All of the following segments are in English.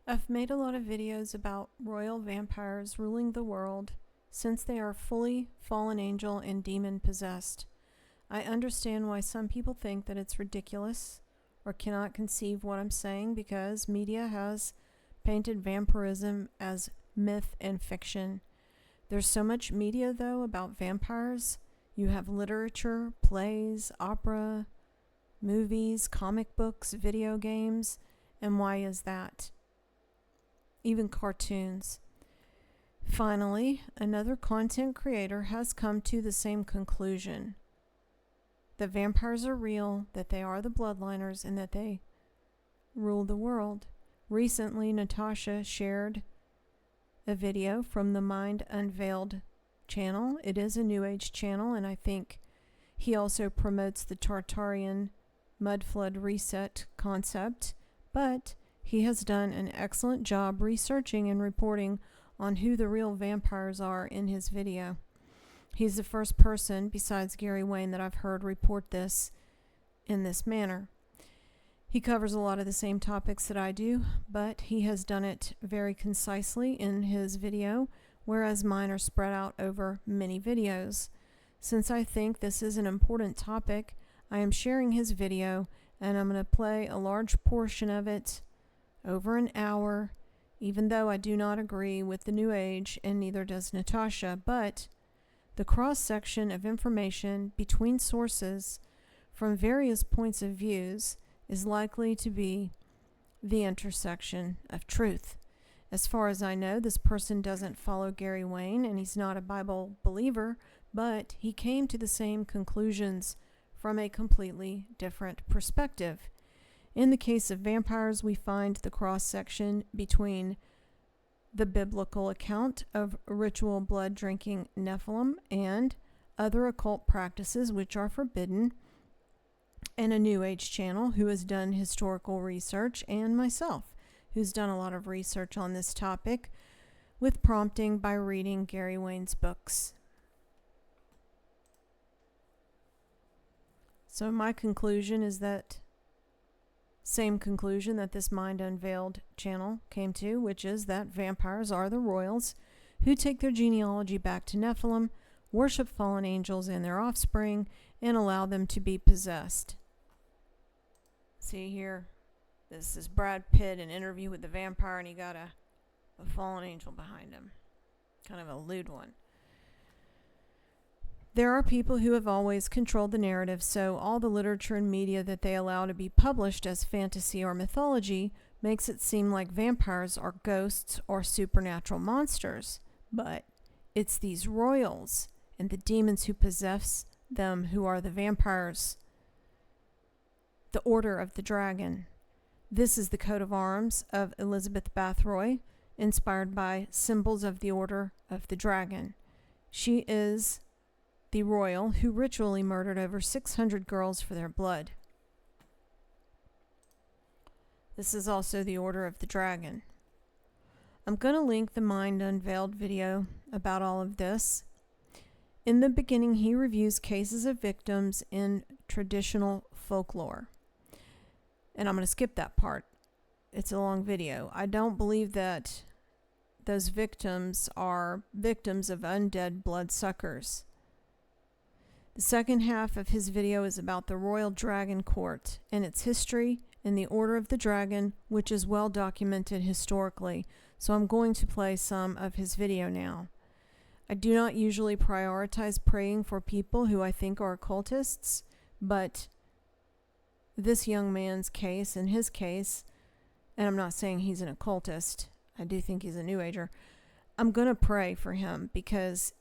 I've made a lot of videos about royal vampires ruling the world since they are fully fallen angel and demon possessed. I understand why some people think that it's ridiculous or cannot conceive what I'm saying because media has painted vampirism as myth and fiction. There's so much media, though, about vampires. You have literature, plays, opera, movies, comic books, video games, and why is that? Even cartoons. Finally, another content creator has come to the same conclusion. That vampires are real, that they are the bloodliners, and that they rule the world. Recently, Natasha shared a video from the Mind Unveiled channel. It is a New Age channel, and I think he also promotes the Tartarian mud flood reset concept, but he has done an excellent job researching and reporting on who the real vampires are in his video. He's the first person, besides Gary Wayne, that I've heard report this in this manner. He covers a lot of the same topics that I do, but he has done it very concisely in his video, whereas mine are spread out over many videos. Since I think this is an important topic, I am sharing his video, and I'm going to play a large portion of it over an hour, even though I do not agree with the New Age, and neither does Natasha, but the cross-section of information between sources from various points of views is likely to be the intersection of truth. As far as I know, this person doesn't follow Gary Wayne, and he's not a Bible believer, but he came to the same conclusions from a completely different perspective. In the case of vampires, we find the cross-section between the biblical account of ritual blood-drinking Nephilim and other occult practices which are forbidden, and a New Age channel who has done historical research, and myself, who's done a lot of research on this topic with prompting by reading Gary Wayne's books. So my conclusion is that same conclusion that this Mind Unveiled channel came to, which is that vampires are the royals who take their genealogy back to Nephilim, worship fallen angels and their offspring, and allow them to be possessed. See here, this is Brad Pitt, an interview with the vampire, and he got a fallen angel behind him. Kind of a lewd one. There are people who have always controlled the narrative, so all the literature and media that they allow to be published as fantasy or mythology makes it seem like vampires are ghosts or supernatural monsters. But it's these royals and the demons who possess them who are the vampires. The Order of the Dragon. This is the coat of arms of Elizabeth Bathory, inspired by symbols of the Order of the Dragon. She is the royal who ritually murdered over 600 girls for their blood. This is also the Order of the Dragon. I'm going to link the Mind Unveiled video about all of this. In the beginning, he reviews cases of victims in traditional folklore. And I'm going to skip that part. It's a long video. I don't believe that those victims are victims of undead bloodsuckers. The second half of his video is about the Royal Dragon Court and its history and the Order of the Dragon, which is well documented historically. So I'm going to play some of his video now. I do not usually prioritize praying for people who I think are occultists, but this young man's case, in his case, and I'm not saying he's an occultist, I do think he's a New Ager, I'm going to pray for him because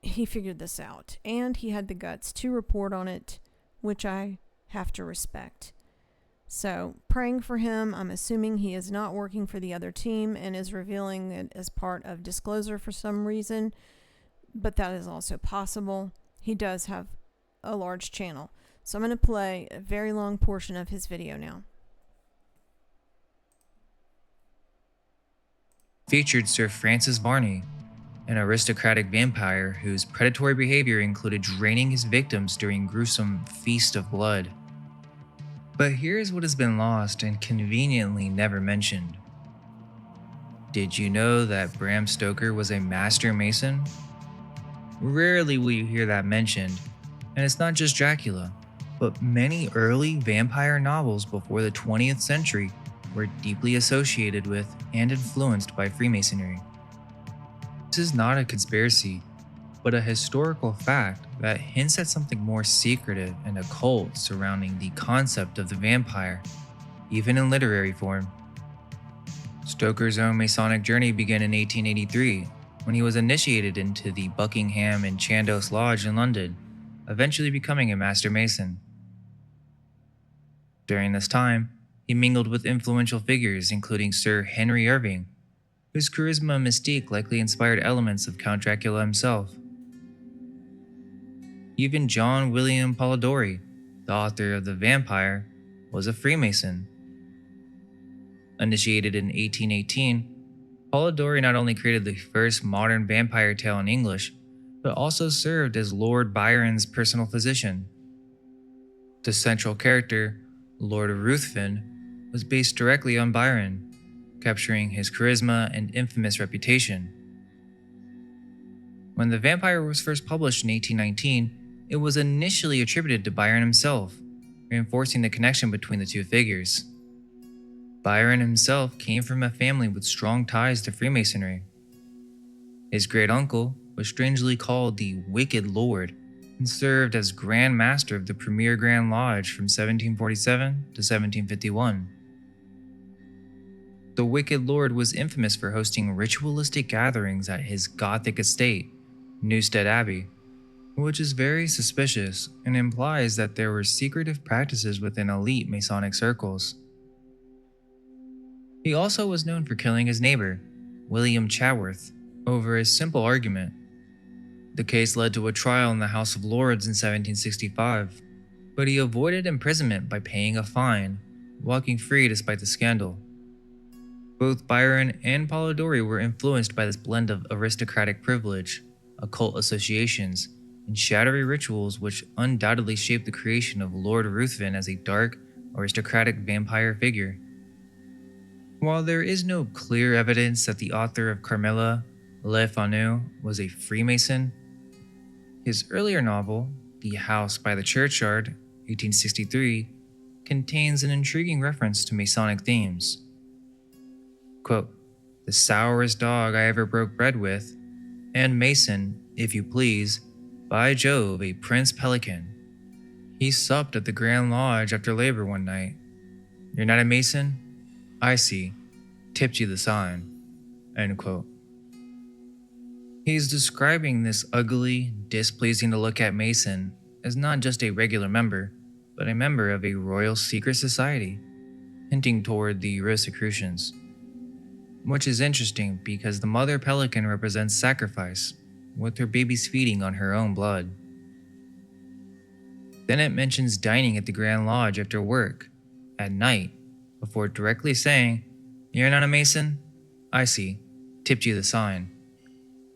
he figured this out, and he had the guts to report on it, which I have to respect. So, praying for him. I'm assuming he is not working for the other team and is revealing it as part of disclosure for some reason, but that is also possible. He does have a large channel. So I'm going to play a very long portion of his video now. Featured Sir Francis Varney, an aristocratic vampire whose predatory behavior included draining his victims during gruesome feast of blood. But here's what has been lost and conveniently never mentioned. Did you know that Bram Stoker was a master mason? Rarely will you hear that mentioned, and it's not just Dracula, but many early vampire novels before the 20th century were deeply associated with and influenced by Freemasonry. This is not a conspiracy, but a historical fact that hints at something more secretive and occult surrounding the concept of the vampire, even in literary form. Stoker's own Masonic journey began in 1883 when he was initiated into the Buckingham and Chandos Lodge in London, eventually becoming a Master Mason. During this time, he mingled with influential figures including Sir Henry Irving, whose charisma and mystique likely inspired elements of Count Dracula himself. Even John William Polidori, the author of The Vampire, was a Freemason. Initiated in 1818, Polidori not only created the first modern vampire tale in English, but also served as Lord Byron's personal physician. The central character, Lord Ruthven, was based directly on Byron, capturing his charisma and infamous reputation. When The Vampire was first published in 1819, it was initially attributed to Byron himself, reinforcing the connection between the two figures. Byron himself came from a family with strong ties to Freemasonry. His great uncle was strangely called the Wicked Lord and served as Grand Master of the Premier Grand Lodge from 1747 to 1751. The Wicked Lord was infamous for hosting ritualistic gatherings at his Gothic estate, Newstead Abbey, which is very suspicious and implies that there were secretive practices within elite Masonic circles. He also was known for killing his neighbor, William Chaworth, over a simple argument. The case led to a trial in the House of Lords in 1765, but he avoided imprisonment by paying a fine, walking free despite the scandal. Both Byron and Polidori were influenced by this blend of aristocratic privilege, occult associations, and shadowy rituals which undoubtedly shaped the creation of Lord Ruthven as a dark, aristocratic vampire figure. While there is no clear evidence that the author of Carmilla, Le Fanu, was a Freemason, his earlier novel, The House by the Churchyard, 1863, contains an intriguing reference to Masonic themes. Quote, "The sourest dog I ever broke bread with, and Mason, if you please, by Jove, a Prince Pelican. He supped at the Grand Lodge after labor one night. You're not a Mason? I see. Tipped you the sign." End quote. He's describing this ugly, displeasing to look at Mason as not just a regular member, but a member of a royal secret society, hinting toward the Rosicrucians. Which is interesting because the mother pelican represents sacrifice, with her babies feeding on her own blood. Then it mentions dining at the Grand Lodge after work, at night, before directly saying, "You're not a Mason? I see. Tipped you the sign,"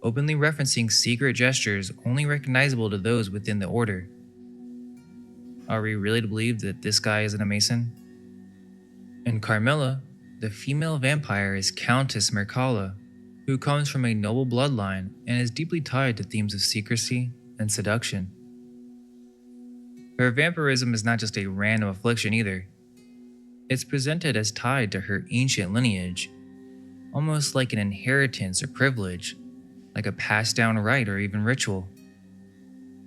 openly referencing secret gestures only recognizable to those within the order. Are we really to believe that this guy isn't a Mason? In Carmilla, the female vampire is Countess Mircalla, who comes from a noble bloodline and is deeply tied to themes of secrecy and seduction. Her vampirism is not just a random affliction either. It's presented as tied to her ancient lineage, almost like an inheritance or privilege, like a passed down right or even ritual.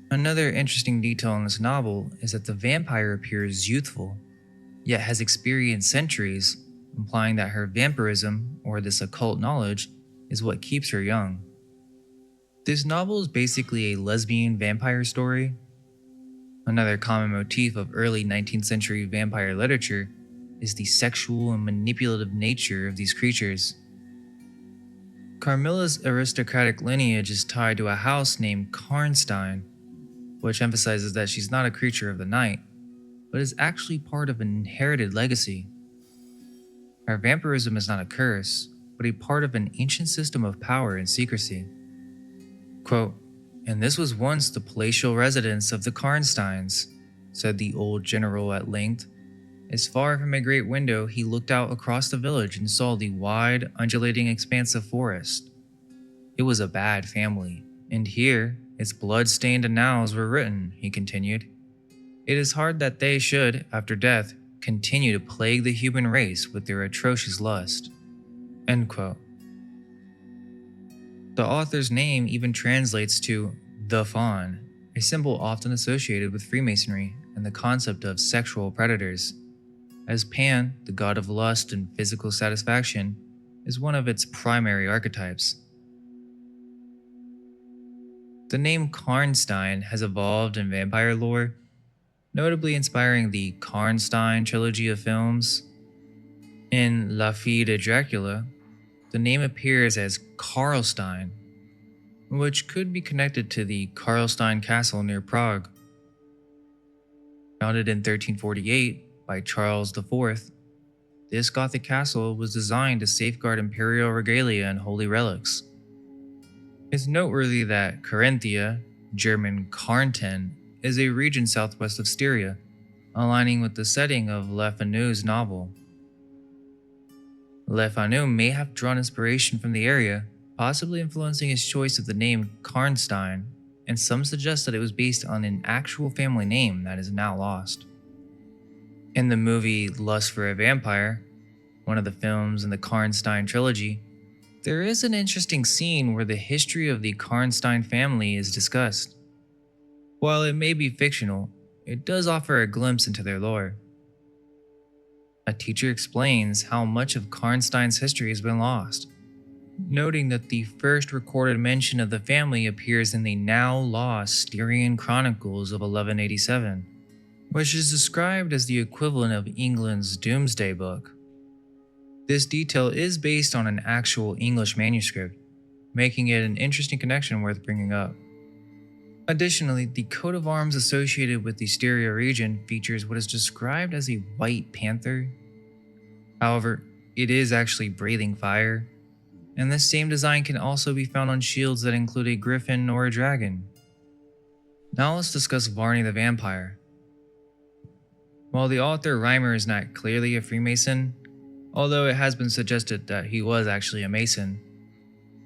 Another interesting detail in this novel is that the vampire appears youthful, yet has experienced centuries, implying that her vampirism, or this occult knowledge, is what keeps her young. This novel is basically a lesbian vampire story. Another common motif of early 19th century vampire literature is the sexual and manipulative nature of these creatures. Carmilla's aristocratic lineage is tied to a house named Karnstein, which emphasizes that she's not a creature of the night, but is actually part of an inherited legacy. Her vampirism is not a curse, but a part of an ancient system of power and secrecy. Quote, "And this was once the palatial residence of the Karnsteins," said the old general at length, As far from a great window, he looked out across the village and saw the wide, undulating expanse of forest. It was a bad family, and here its blood-stained annals were written, he continued. It is hard that they should, after death, continue to plague the human race with their atrocious lust. End quote. The author's name even translates to the Faun, a symbol often associated with Freemasonry and the concept of sexual predators, as Pan, the god of lust and physical satisfaction, is one of its primary archetypes. The name Karnstein has evolved in vampire lore, notably inspiring the Karnstein trilogy of films. In La Fille de Dracula, the name appears as Karlstein, which could be connected to the Karlstein Castle near Prague. Founded in 1348 by Charles IV, this Gothic castle was designed to safeguard imperial regalia and holy relics. It's noteworthy that Carinthia, German Karnten, is a region southwest of Styria, aligning with the setting of Le Fanu's novel. Le Fanu may have drawn inspiration from the area, possibly influencing his choice of the name Karnstein, and some suggest that it was based on an actual family name that is now lost. In the movie Lust for a Vampire, one of the films in the Karnstein trilogy, there is an interesting scene where the history of the Karnstein family is discussed. While it may be fictional, it does offer a glimpse into their lore. A teacher explains how much of Karnstein's history has been lost, noting that the first recorded mention of the family appears in the now lost Styrian Chronicles of 1187, which is described as the equivalent of England's Doomsday Book. This detail is based on an actual English manuscript, making it an interesting connection worth bringing up. Additionally, the coat of arms associated with the Styria region features what is described as a white panther. However, it is actually breathing fire, and this same design can also be found on shields that include a griffin or a dragon. Now let's discuss Varney the Vampire. While the author Reimer is not clearly a Freemason, although it has been suggested that he was actually a Mason,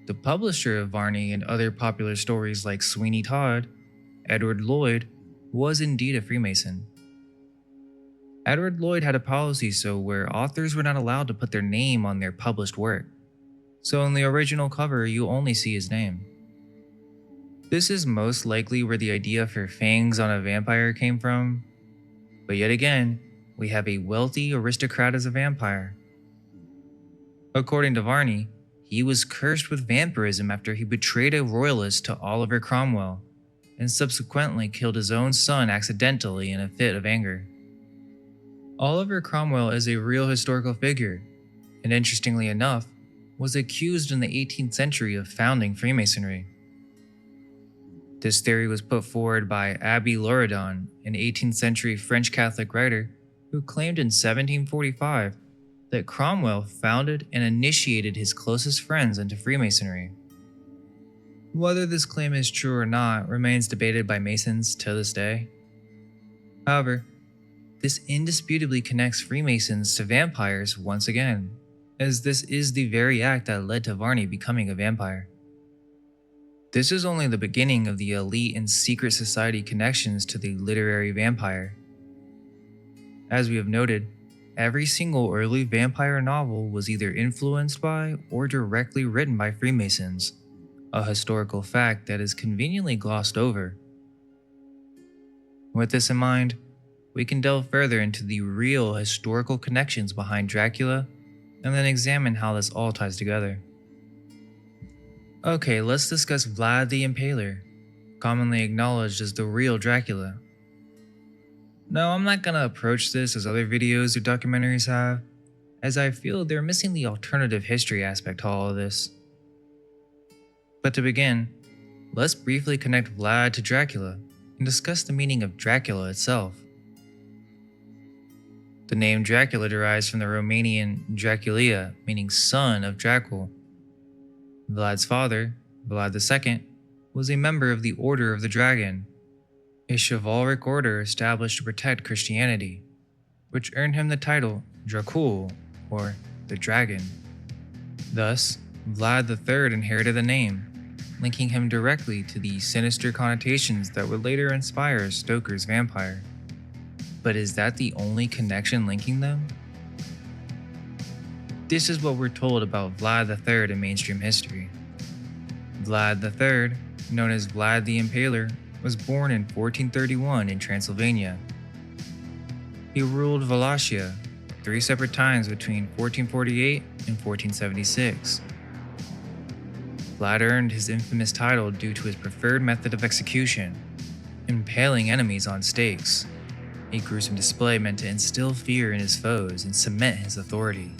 the publisher of Varney and other popular stories like Sweeney Todd, Edward Lloyd, was indeed a Freemason. Edward Lloyd had a policy where authors were not allowed to put their name on their published work, so in the original cover you only see his name. This is most likely where the idea for fangs on a vampire came from, but yet again, we have a wealthy aristocrat as a vampire. According to Varney, he was cursed with vampirism after he betrayed a royalist to Oliver Cromwell, and subsequently killed his own son accidentally in a fit of anger. Oliver Cromwell is a real historical figure, and interestingly enough, was accused in the 18th century of founding Freemasonry. This theory was put forward by Abbé Loredan, an 18th century French Catholic writer, who claimed in 1745 that Cromwell founded and initiated his closest friends into Freemasonry. Whether this claim is true or not remains debated by Masons to this day. However, this indisputably connects Freemasons to vampires once again, as this is the very act that led to Varney becoming a vampire. This is only the beginning of the elite and secret society connections to the literary vampire. As we have noted, every single early vampire novel was either influenced by or directly written by Freemasons, a historical fact that is conveniently glossed over. With this in mind, we can delve further into the real historical connections behind Dracula and then examine how this all ties together. Okay, let's discuss Vlad the Impaler, commonly acknowledged as the real Dracula. No, I'm not gonna approach this as other videos or documentaries have, as I feel they're missing the alternative history aspect to all of this. But to begin, let's briefly connect Vlad to Dracula and discuss the meaning of Dracula itself. The name Dracula derives from the Romanian Draculia, meaning son of Dracul. Vlad's father, Vlad II, was a member of the Order of the Dragon, a chivalric order established to protect Christianity. which earned him the title Dracul, or the Dragon. Thus, Vlad III inherited the name, linking him directly to the sinister connotations that would later inspire Stoker's vampire. But is that the only connection linking them? This is what we're told about Vlad III in mainstream history. Vlad III, known as Vlad the Impaler, was born in 1431 in Transylvania. He ruled Wallachia 3 separate times between 1448 and 1476. Vlad earned his infamous title due to his preferred method of execution, impaling enemies on stakes, a gruesome display meant to instill fear in his foes and cement his authority.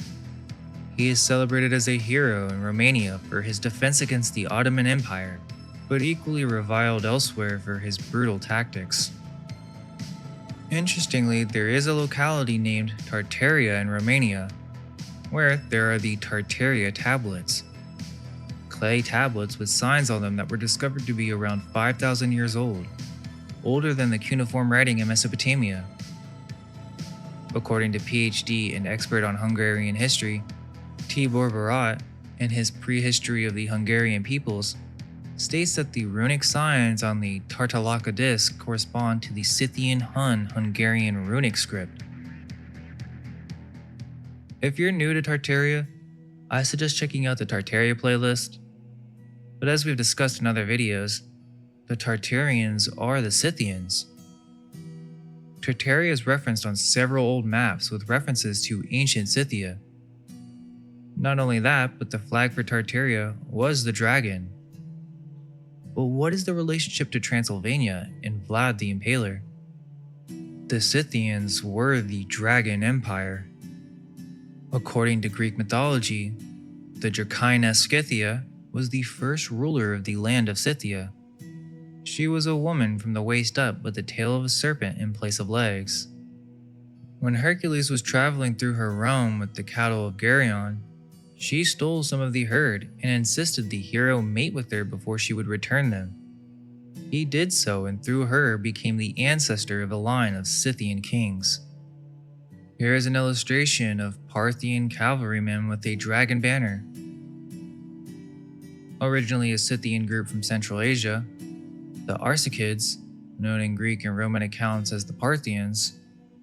He is celebrated as a hero in Romania for his defense against the Ottoman Empire, but equally reviled elsewhere for his brutal tactics. Interestingly, there is a locality named Tartaria in Romania, where there are the Tartaria tablets, clay tablets with signs on them that were discovered to be around 5,000 years old, older than the cuneiform writing in Mesopotamia. According to PhD and expert on Hungarian history, Tibor Barat, in his Prehistory of the Hungarian Peoples, states that the runic signs on the Tartalaca disc correspond to the Scythian Hun Hungarian runic script. If you're new to Tartaria, I suggest checking out the Tartaria playlist. But as we've discussed in other videos, the Tartarians are the Scythians. Tartaria is referenced on several old maps with references to ancient Scythia. Not only that, but the flag for Tartaria was the dragon. But what is the relationship to Transylvania and Vlad the Impaler? The Scythians were the Dragon Empire. According to Greek mythology, the Dracaena Scythia was the first ruler of the land of Scythia. She was a woman from the waist up with the tail of a serpent in place of legs. When Hercules was traveling through her realm with the cattle of Geryon, she stole some of the herd and insisted the hero mate with her before she would return them. He did so, and through her became the ancestor of a line of Scythian kings. Here is an illustration of Parthian cavalrymen with a dragon banner. Originally a Scythian group from Central Asia, the Arsacids, known in Greek and Roman accounts as the Parthians,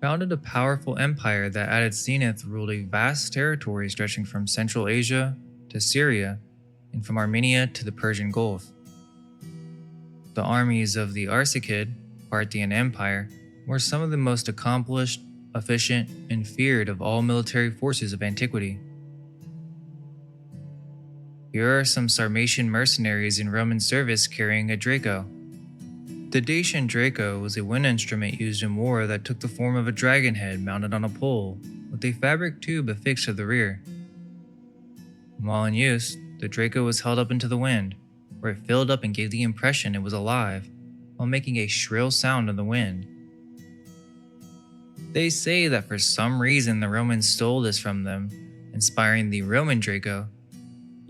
founded a powerful empire that at its zenith ruled a vast territory stretching from Central Asia to Syria and from Armenia to the Persian Gulf. The armies of the Arsacid, Parthian Empire, were some of the most accomplished, efficient, and feared of all military forces of antiquity. Here are some Sarmatian mercenaries in Roman service carrying a Draco. The Dacian Draco was a wind instrument used in war that took the form of a dragon head mounted on a pole, with a fabric tube affixed to the rear. While in use, the Draco was held up into the wind, where it filled up and gave the impression it was alive, while making a shrill sound in the wind. They say that for some reason the Romans stole this from them, inspiring the Roman Draco.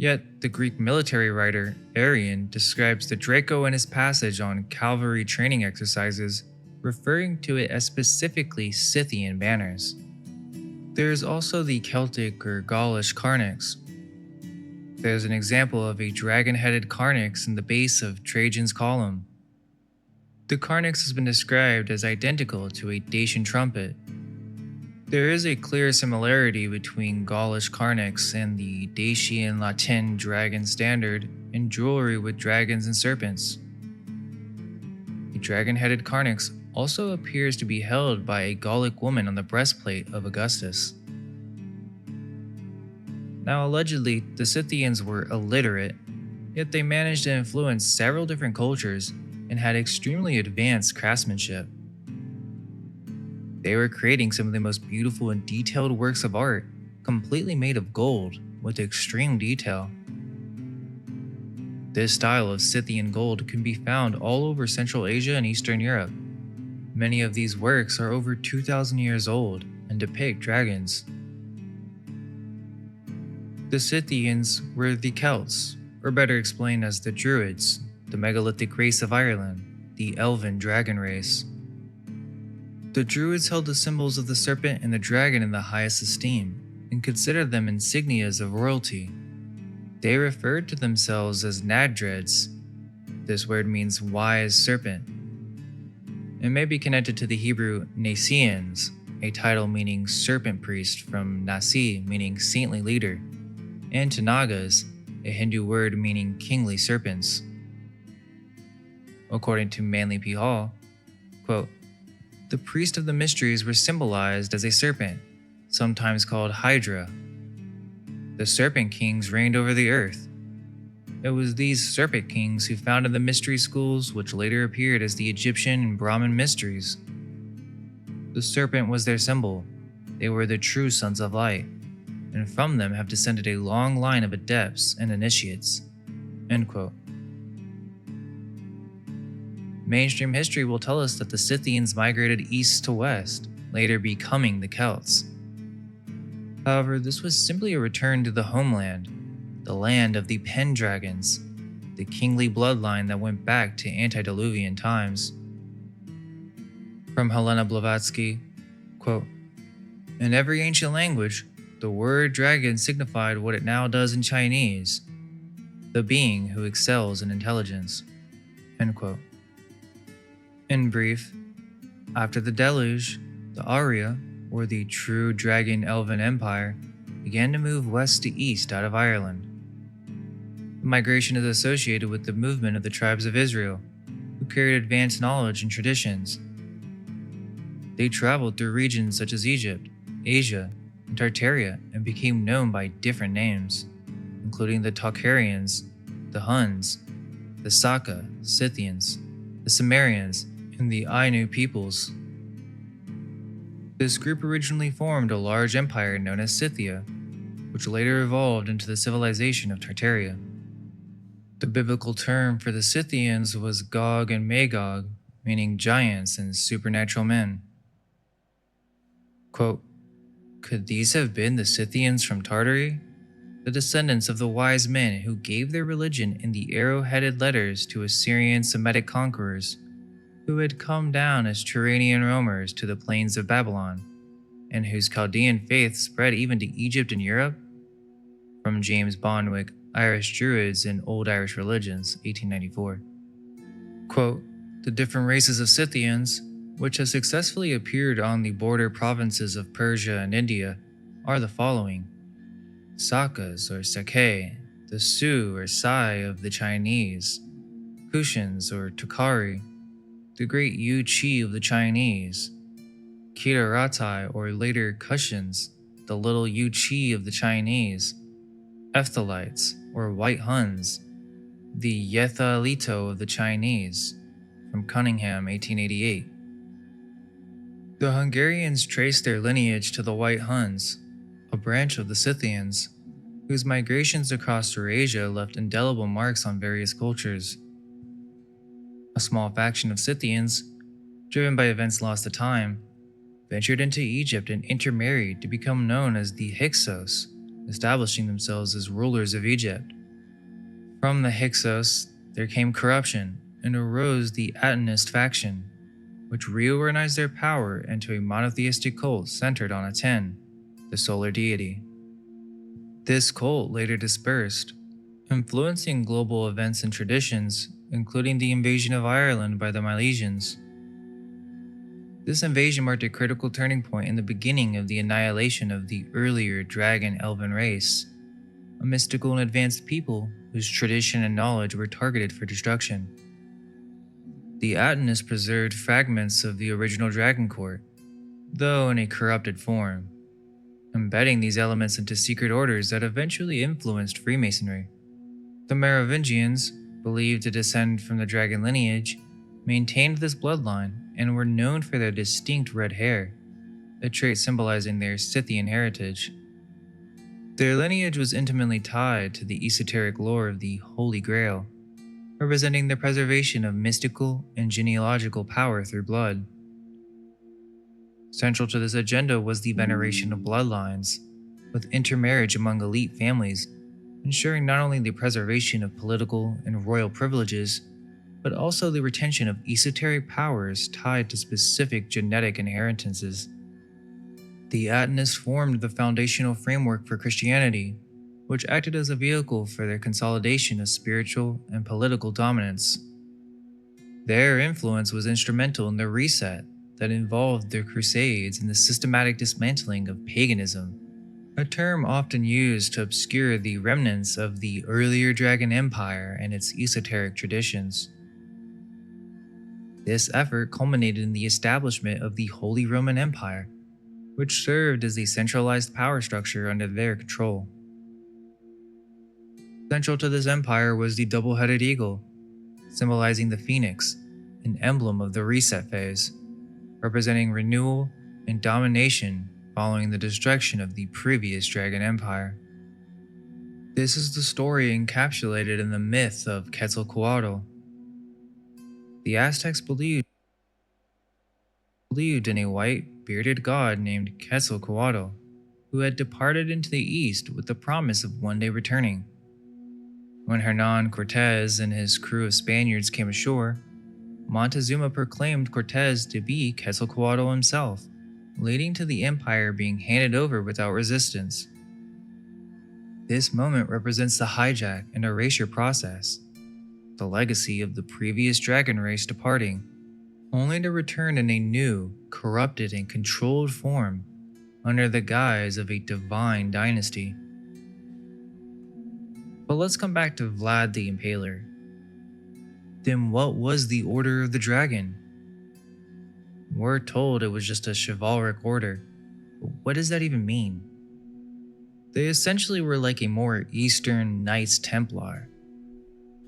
Yet, the Greek military writer Arrian describes the Draco in his passage on cavalry training exercises, referring to it as specifically Scythian banners. There is also the Celtic or Gaulish Carnix. There's an example of a dragon-headed Carnix in the base of Trajan's column. The Carnix has been described as identical to a Dacian trumpet. There is a clear similarity between Gaulish Carnix and the Dacian Latin dragon standard in jewelry with dragons and serpents. The dragon-headed Carnix also appears to be held by a Gallic woman on the breastplate of Augustus. Now, allegedly, the Scythians were illiterate, yet they managed to influence several different cultures and had extremely advanced craftsmanship. They were creating some of the most beautiful and detailed works of art, completely made of gold, with extreme detail. This style of Scythian gold can be found all over Central Asia and Eastern Europe. Many of these works are over 2,000 years old and depict dragons. The Scythians were the Celts, or better explained as the Druids, the megalithic race of Ireland, the elven dragon race. The Druids held the symbols of the serpent and the dragon in the highest esteem and considered them insignias of royalty. They referred to themselves as Nadreds. This word means wise serpent. It may be connected to the Hebrew Nasians, a title meaning serpent priest from Nasi, meaning saintly leader, and to Nagas, a Hindu word meaning kingly serpents. According to Manly P. Hall, quote, "The priest of the mysteries were symbolized as a serpent, sometimes called Hydra. The serpent kings reigned over the earth. It was these serpent kings who founded the mystery schools which later appeared as the Egyptian and Brahmin mysteries. The serpent was their symbol. They were the true sons of light, and from them have descended a long line of adepts and initiates." End quote. Mainstream history will tell us that the Scythians migrated east to west, later becoming the Celts. However, this was simply a return to the homeland, the land of the Pendragons, the kingly bloodline that went back to antediluvian times. From Helena Blavatsky, quote, "In every ancient language, the word dragon signified what it now does in Chinese, the being who excels in intelligence." End quote. In brief, after the deluge, the Arya, or the true dragon elven empire, began to move west to east out of Ireland. The migration is associated with the movement of the tribes of Israel, who carried advanced knowledge and traditions. They traveled through regions such as Egypt, Asia, and Tartaria and became known by different names, including the Tocharians, the Huns, the Saka, Scythians, the Sumerians, and the Ainu peoples. This group originally formed a large empire known as Scythia, which later evolved into the civilization of Tartaria. The biblical term for the Scythians was Gog and Magog, meaning giants and supernatural men. Quote, "Could these have been the Scythians from Tartary? The descendants of the wise men who gave their religion in the arrow-headed letters to Assyrian Semitic conquerors, who had come down as Turanian roamers to the plains of Babylon, and whose Chaldean faith spread even to Egypt and Europe?" From James Bonwick, Irish Druids and Old Irish Religions, 1894. Quote, "The different races of Scythians, which have successfully appeared on the border provinces of Persia and India, are the following: Sakas or Sakai, the Sioux or Sai of the Chinese, Kushans or Tokhari, the great Yu Chi of the Chinese, Kiraratai or later Kushans, the little Yu Chi of the Chinese, Ephthalites or White Huns, the Yethalito of the Chinese." From Cunningham, 1888. The Hungarians traced their lineage to the White Huns, a branch of the Scythians, whose migrations across Eurasia left indelible marks on various cultures. A small faction of Scythians, driven by events lost to time, ventured into Egypt and intermarried to become known as the Hyksos, establishing themselves as rulers of Egypt. From the Hyksos, there came corruption and arose the Atenist faction, which reorganized their power into a monotheistic cult centered on Aten, the solar deity. This cult later dispersed, influencing global events and traditions, including the invasion of Ireland by the Milesians. This invasion marked a critical turning point in the beginning of the annihilation of the earlier dragon elven race, a mystical and advanced people whose tradition and knowledge were targeted for destruction. The Atenists preserved fragments of the original dragon court, though in a corrupted form, embedding these elements into secret orders that eventually influenced Freemasonry. The Merovingians, believed to descend from the dragon lineage, maintained this bloodline and were known for their distinct red hair, a trait symbolizing their Scythian heritage. Their lineage was intimately tied to the esoteric lore of the Holy Grail, representing the preservation of mystical and genealogical power through blood. Central to this agenda was the veneration of bloodlines, with intermarriage among elite families, ensuring not only the preservation of political and royal privileges, but also the retention of esoteric powers tied to specific genetic inheritances. The Atenists formed the foundational framework for Christianity, which acted as a vehicle for their consolidation of spiritual and political dominance. Their influence was instrumental in the reset that involved the Crusades and the systematic dismantling of paganism, a term often used to obscure the remnants of the earlier Dragon Empire and its esoteric traditions. This effort culminated in the establishment of the Holy Roman Empire, which served as a centralized power structure under their control. Central to this empire was the double-headed eagle, symbolizing the phoenix, an emblem of the reset phase, representing renewal and domination following the destruction of the previous Dragon Empire. This is the story encapsulated in the myth of Quetzalcoatl. The Aztecs believed in a white, bearded god named Quetzalcoatl, who had departed into the east with the promise of one day returning. When Hernan Cortés and his crew of Spaniards came ashore, Montezuma proclaimed Cortés to be Quetzalcoatl himself, leading to the empire being handed over without resistance. This moment represents the hijack and erasure process, the legacy of the previous dragon race departing, only to return in a new, corrupted and controlled form under the guise of a divine dynasty. But let's come back to Vlad the Impaler. Then what was the Order of the Dragon? We're told it was just a chivalric order, but what does that even mean? They essentially were like a more Eastern Knights Templar.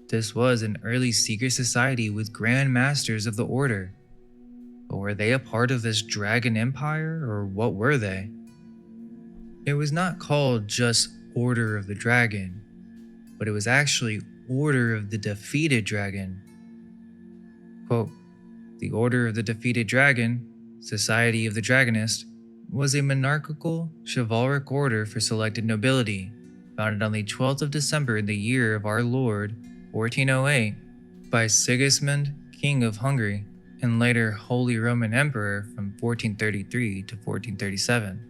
This was an early secret society with Grand Masters of the Order. But were they a part of this Dragon Empire, or what were they? It was not called just Order of the Dragon, but it was actually Order of the Defeated Dragon. Quote, "The Order of the Defeated Dragon, Society of the Dragonist, was a monarchical, chivalric order for selected nobility, founded on the 12th of December in the year of our Lord, 1408, by Sigismund, King of Hungary, and later Holy Roman Emperor from 1433 to 1437.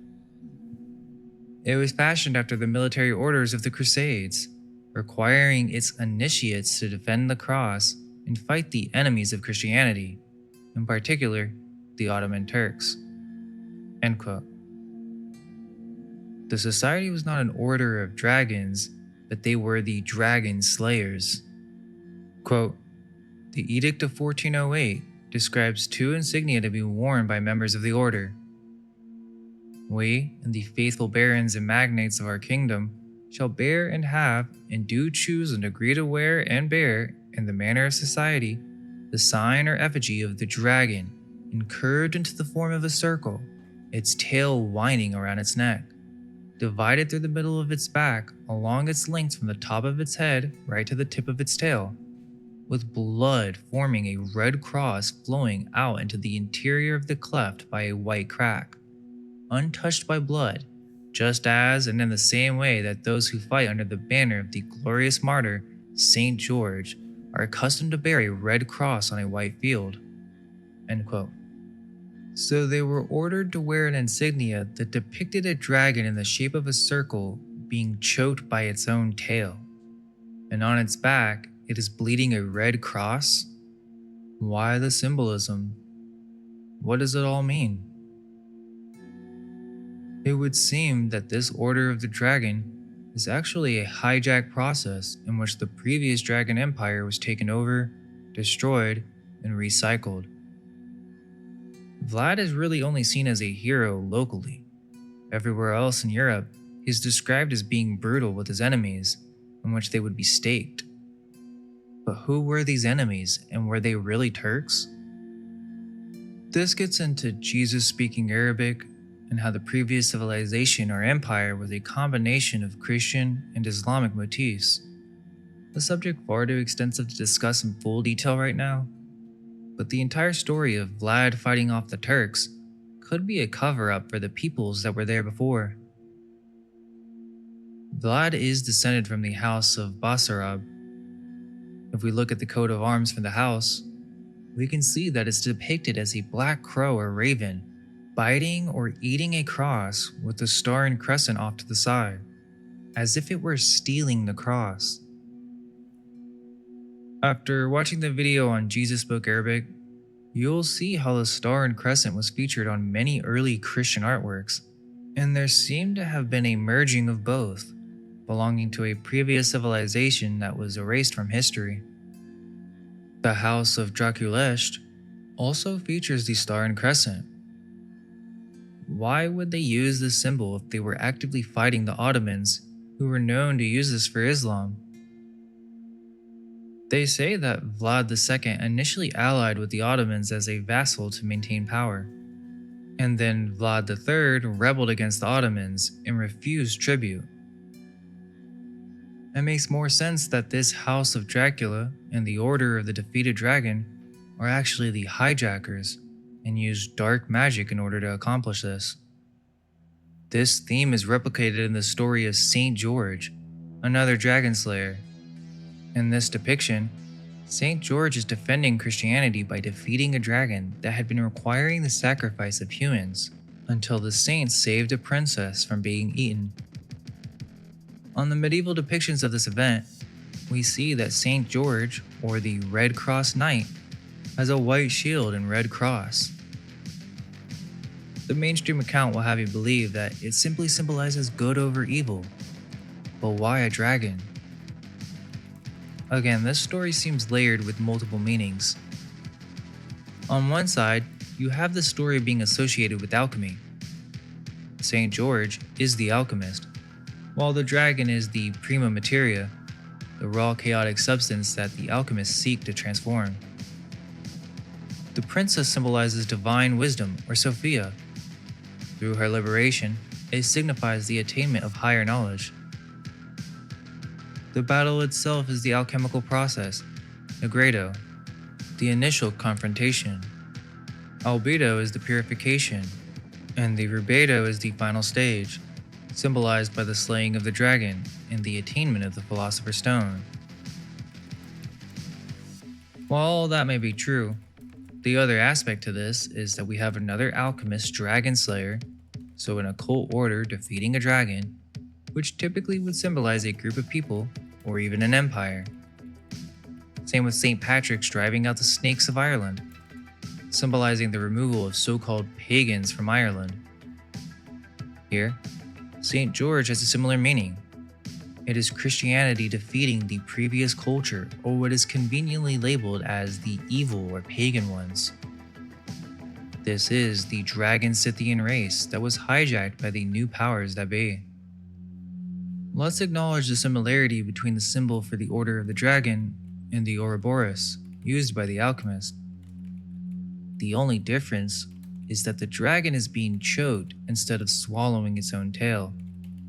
It was fashioned after the military orders of the Crusades, requiring its initiates to defend the cross and fight the enemies of Christianity, in particular, the Ottoman Turks." End quote. The society was not an order of dragons, but they were the dragon slayers. Quote, "The Edict of 1408 describes two insignia to be worn by members of the order. We, and the faithful barons and magnates of our kingdom, shall bear and have, and do choose and agree to wear and bear, in the manner of society, the sign or effigy of the dragon, incurved into the form of a circle, its tail winding around its neck, divided through the middle of its back along its length from the top of its head right to the tip of its tail, with blood forming a red cross flowing out into the interior of the cleft by a white crack, untouched by blood, just as and in the same way that those who fight under the banner of the glorious martyr Saint George are accustomed to bear a red cross on a white field." End quote. So they were ordered to wear an insignia that depicted a dragon in the shape of a circle being choked by its own tail, and on its back it is bleeding a red cross? Why the symbolism? What does it all mean? It would seem that this Order of the Dragon is actually a hijack process in which the previous Dragon Empire was taken over, destroyed, and recycled. Vlad is really only seen as a hero locally. Everywhere else in Europe, he is described as being brutal with his enemies, in which they would be staked. But who were these enemies, and were they really Turks? This gets into Jesus speaking Arabic, and how the previous civilization or empire was a combination of Christian and Islamic motifs. A subject far too extensive to discuss in full detail right now, but the entire story of Vlad fighting off the Turks could be a cover-up for the peoples that were there before. Vlad is descended from the house of Basarab. If we look at the coat of arms for the house, we can see that it's depicted as a black crow or raven, biting or eating a cross with a star and crescent off to the side, as if it were stealing the cross. After watching the video on Jesus Spoke Arabic, you'll see how the star and crescent was featured on many early Christian artworks, and there seemed to have been a merging of both, belonging to a previous civilization that was erased from history. The House of Draculesht also features the star and crescent. Why would they use this symbol if they were actively fighting the Ottomans, who were known to use this for Islam? They say that Vlad II initially allied with the Ottomans as a vassal to maintain power, and then Vlad III rebelled against the Ottomans and refused tribute. It makes more sense that this House of Dracula and the Order of the Defeated Dragon are actually the hijackers and used dark magic in order to accomplish this. This theme is replicated in the story of Saint George, another dragon slayer. In this depiction, Saint George is defending Christianity by defeating a dragon that had been requiring the sacrifice of humans until the saints saved a princess from being eaten. On the medieval depictions of this event, we see that Saint George, or the Red Cross Knight, has a white shield and red cross. The mainstream account will have you believe that it simply symbolizes good over evil. But why a dragon? Again, this story seems layered with multiple meanings. On one side, you have the story being associated with alchemy. Saint George is the alchemist, while the dragon is the prima materia, the raw chaotic substance that the alchemists seek to transform. The princess symbolizes divine wisdom, or Sophia. Through her liberation, it signifies the attainment of higher knowledge. The battle itself is the alchemical process, Nigredo, the initial confrontation. Albedo is the purification, and the Rubedo is the final stage, symbolized by the slaying of the dragon and the attainment of the Philosopher's Stone. While all that may be true, the other aspect to this is that we have another alchemist dragon slayer, so an occult order defeating a dragon, which typically would symbolize a group of people or even an empire. Same with St. Patrick's driving out the snakes of Ireland, symbolizing the removal of so-called pagans from Ireland. Here, St. George has a similar meaning. It is Christianity defeating the previous culture, or what is conveniently labeled as the evil or pagan ones. This is the dragon Scythian race that was hijacked by the new powers that be. Let's acknowledge the similarity between the symbol for the Order of the Dragon and the Ouroboros used by the alchemist. The only difference is that the dragon is being choked instead of swallowing its own tail,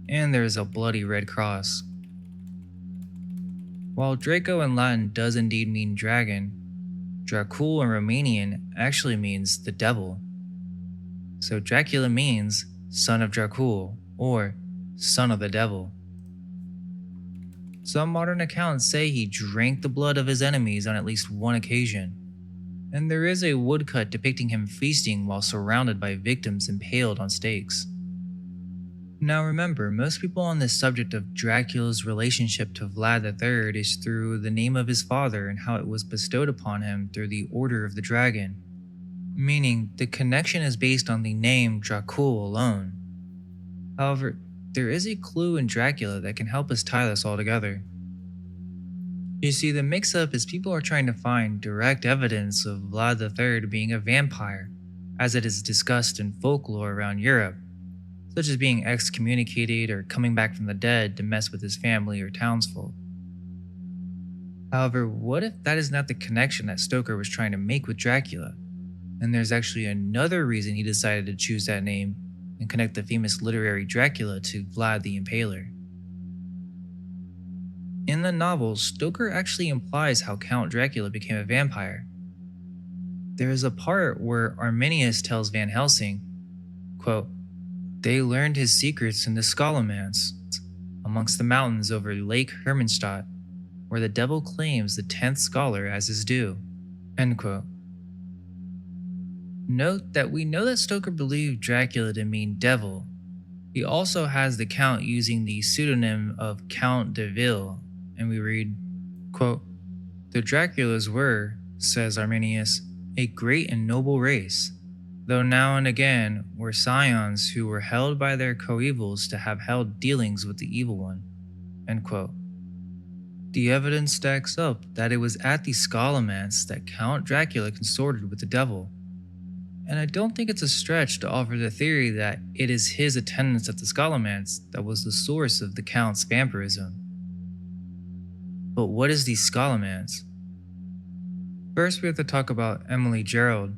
and there is a bloody red cross. While Draco in Latin does indeed mean dragon, Dracul in Romanian actually means the devil. So Dracula means son of Dracul, or son of the devil. Some modern accounts say he drank the blood of his enemies on at least one occasion, and there is a woodcut depicting him feasting while surrounded by victims impaled on stakes. Now remember, most people on this subject of Dracula's relationship to Vlad III is through the name of his father and how it was bestowed upon him through the Order of the Dragon, meaning the connection is based on the name Dracul alone. However, there is a clue in Dracula that can help us tie this all together. You see, the mix-up is people are trying to find direct evidence of Vlad III being a vampire, as it is discussed in folklore around Europe, such as being excommunicated or coming back from the dead to mess with his family or townsfolk. However, what if that is not the connection that Stoker was trying to make with Dracula, and there's actually another reason he decided to choose that name and connect the famous literary Dracula to Vlad the Impaler? In the novel, Stoker actually implies how Count Dracula became a vampire. There is a part where Arminius tells Van Helsing, quote, "They learned his secrets in the Scholomance amongst the mountains over Lake Hermanstadt. where the devil claims the 10th scholar as his due. End quote. Note that we know that Stoker believed Dracula to mean devil. He also has the Count using the pseudonym of Count de Ville, and we read, quote, "The Draculas were, says Arminius, a great and noble race, though now and again were scions who were held by their coevals to have held dealings with the evil one." End quote. The evidence stacks up that it was at the Scholomance that Count Dracula consorted with the devil, and I don't think it's a stretch to offer the theory that it is his attendance at the Scholomance that was the source of the Count's vampirism. But what is the Scholomance? First, we have to talk about Emily Gerald.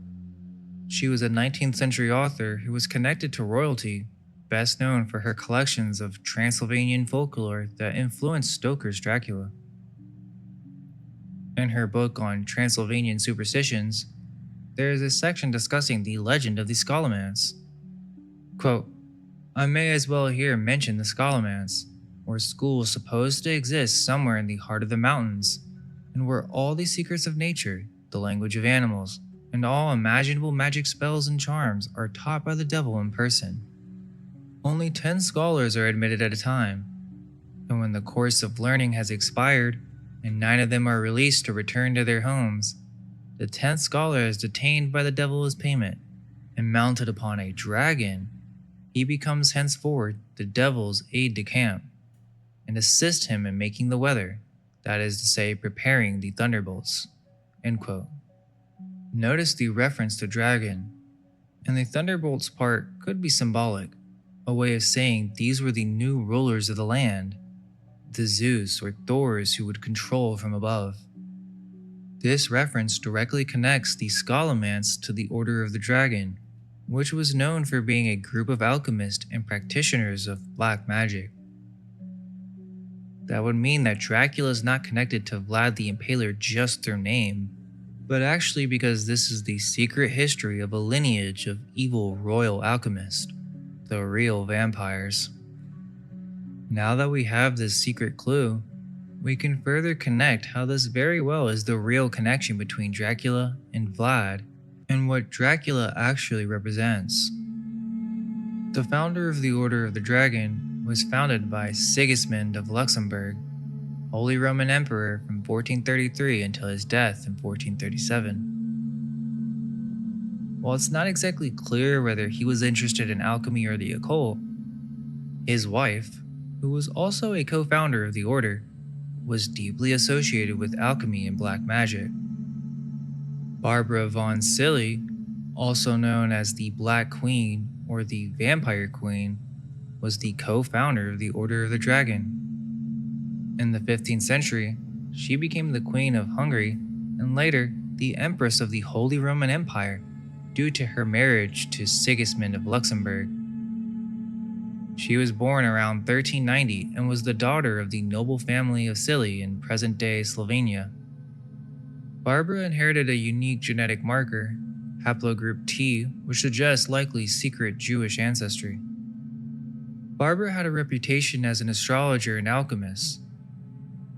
She was a 19th century author who was connected to royalty, best known for her collections of Transylvanian folklore that influenced Stoker's Dracula. In her book on Transylvanian superstitions, there is a section discussing the legend of the Scholomance. Quote, "I may as well here mention the Scholomance, or school supposed to exist somewhere in the heart of the mountains, and where all the secrets of nature, the language of animals, and all imaginable magic spells and charms are taught by the devil in person. Only 10 scholars are admitted at a time, and when the course of learning has expired, and 9 of them are released to return to their homes, the 10th scholar is detained by the devil as payment, and mounted upon a dragon, he becomes henceforward the devil's aide-de-camp, and assists him in making the weather, that is to say, preparing the thunderbolts." End quote. Notice the reference to dragon, and the thunderbolts part could be symbolic, a way of saying these were the new rulers of the land, the Zeus or Thors who would control from above. This reference directly connects the Scholomance to the Order of the Dragon, which was known for being a group of alchemists and practitioners of black magic. That would mean that Dracula is not connected to Vlad the Impaler just through name, but actually because this is the secret history of a lineage of evil royal alchemists, the real vampires. Now that we have this secret clue, we can further connect how this very well is the real connection between Dracula and Vlad, and what Dracula actually represents. The founder of the Order of the Dragon was founded by Sigismund of Luxembourg, Holy Roman Emperor from 1433 until his death in 1437. While it's not exactly clear whether he was interested in alchemy or the occult, his wife, who was also a co-founder of the order, was deeply associated with alchemy and black magic. Barbara von Cilly, also known as the Black Queen or the Vampire Queen, was the co-founder of the Order of the Dragon. In the 15th century, she became the Queen of Hungary and later the Empress of the Holy Roman Empire due to her marriage to Sigismund of Luxembourg. She was born around 1390 and was the daughter of the noble family of Cilly in present-day Slovenia. Barbara inherited a unique genetic marker, haplogroup T, which suggests likely secret Jewish ancestry. Barbara had a reputation as an astrologer and alchemist.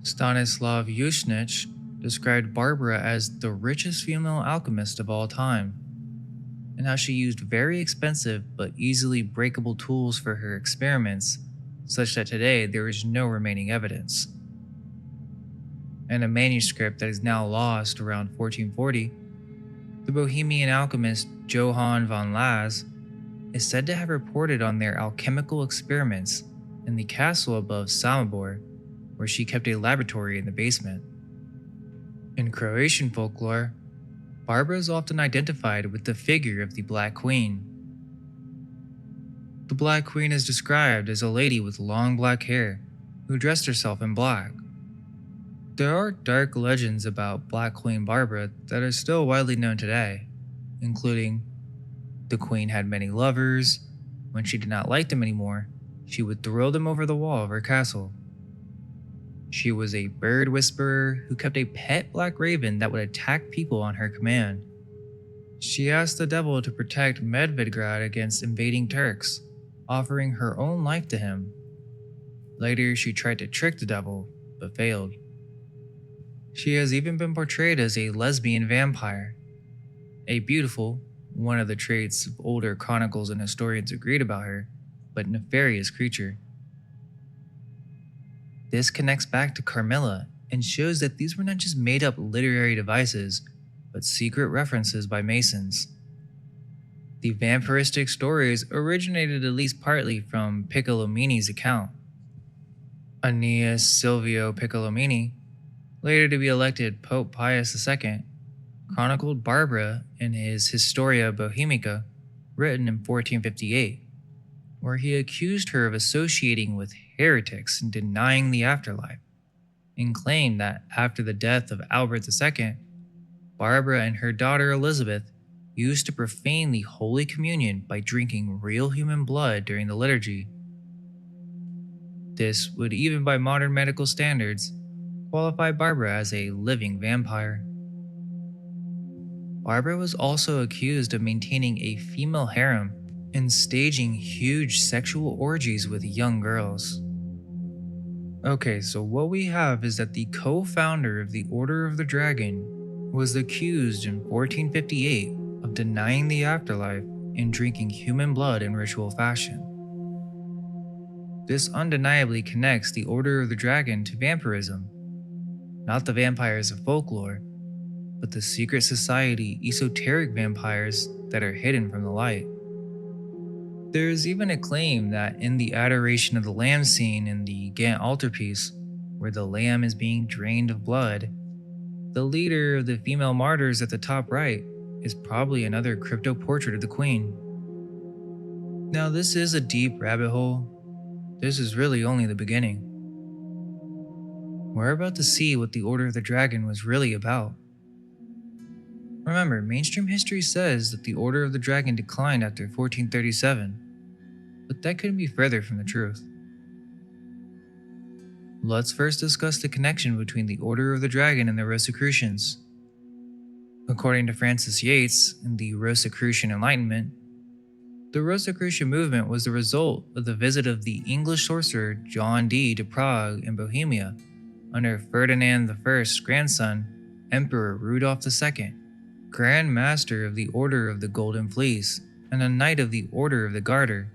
Stanislav Yushnich described Barbara as the richest female alchemist of all time, and how she used very expensive but easily breakable tools for her experiments, such that today there is no remaining evidence. In a manuscript that is now lost around 1440, the Bohemian alchemist Johann von Laz is said to have reported on their alchemical experiments in the castle above Samobor, where she kept a laboratory in the basement. In Croatian folklore, Barbara is often identified with the figure of the Black Queen. The Black Queen is described as a lady with long black hair who dressed herself in black. There are dark legends about Black Queen Barbara that are still widely known today, including the Queen had many lovers. When she did not like them anymore, she would throw them over the wall of her castle. She was a bird whisperer who kept a pet black raven that would attack people on her command. She asked the devil to protect Medvedgrad against invading Turks, offering her own life to him. Later, she tried to trick the devil, but failed. She has even been portrayed as a lesbian vampire, a beautiful, one of the traits of older chronicles and historians agreed about her, but nefarious creature. This connects back to Carmilla and shows that these were not just made up literary devices, but secret references by Masons. The vampiristic stories originated at least partly from Piccolomini's account. Aeneas Silvio Piccolomini, later to be elected Pope Pius II, chronicled Barbara in his Historia Bohemica, written in 1458, where he accused her of associating with heretics and denying the afterlife, and claimed that after the death of Albert II, Barbara and her daughter Elizabeth used to profane the Holy Communion by drinking real human blood during the liturgy. This would, even by modern medical standards, qualify Barbara as a living vampire. Barbara was also accused of maintaining a female harem and staging huge sexual orgies with young girls. Okay, so what we have is that the co-founder of the Order of the Dragon was accused in 1458 of denying the afterlife and drinking human blood in ritual fashion. This undeniably connects the Order of the Dragon to vampirism, not the vampires of folklore, but the secret society esoteric vampires that are hidden from the light. There is even a claim that in the Adoration of the Lamb scene in the Ghent altarpiece, where the lamb is being drained of blood, the leader of the female martyrs at the top right is probably another crypto portrait of the queen. Now, this is a deep rabbit hole. This is really only the beginning. We're about to see what the Order of the Dragon was really about. Remember, mainstream history says that the Order of the Dragon declined after 1437, but that couldn't be further from the truth. Let's first discuss the connection between the Order of the Dragon and the Rosicrucians. According to Francis Yates in the Rosicrucian Enlightenment, the Rosicrucian movement was the result of the visit of the English sorcerer John Dee to Prague in Bohemia under Ferdinand I's grandson, Emperor Rudolf II, Grand Master of the Order of the Golden Fleece and a Knight of the Order of the Garter.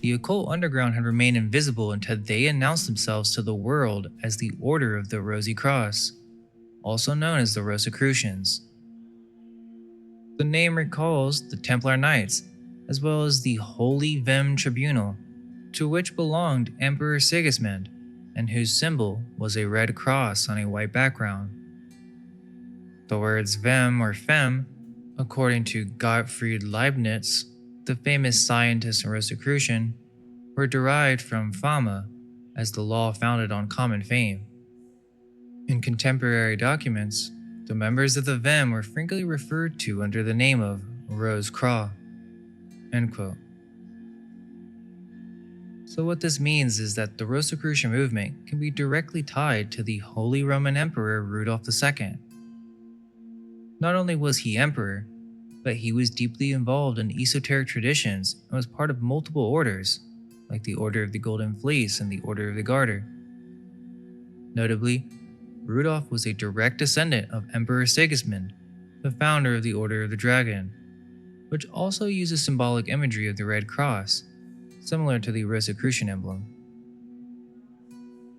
The occult underground had remained invisible until they announced themselves to the world as the Order of the Rosy Cross, also known as the Rosicrucians. The name recalls the Templar Knights, as well as the Holy Vem Tribunal, to which belonged Emperor Sigismund, and whose symbol was a red cross on a white background. The words Vem or Fem, according to Gottfried Leibniz, the famous scientist and Rosicrucian, were derived from fama, as the law founded on common fame. In contemporary documents, the members of the Vem were frequently referred to under the name of Rose Croix. End quote. So what this means is that the Rosicrucian movement can be directly tied to the Holy Roman Emperor Rudolf II. Not only was he emperor, but he was deeply involved in esoteric traditions and was part of multiple orders, like the Order of the Golden Fleece and the Order of the Garter. Notably, Rudolf was a direct descendant of Emperor Sigismund, the founder of the Order of the Dragon, which also uses symbolic imagery of the Red Cross, similar to the Rosicrucian emblem.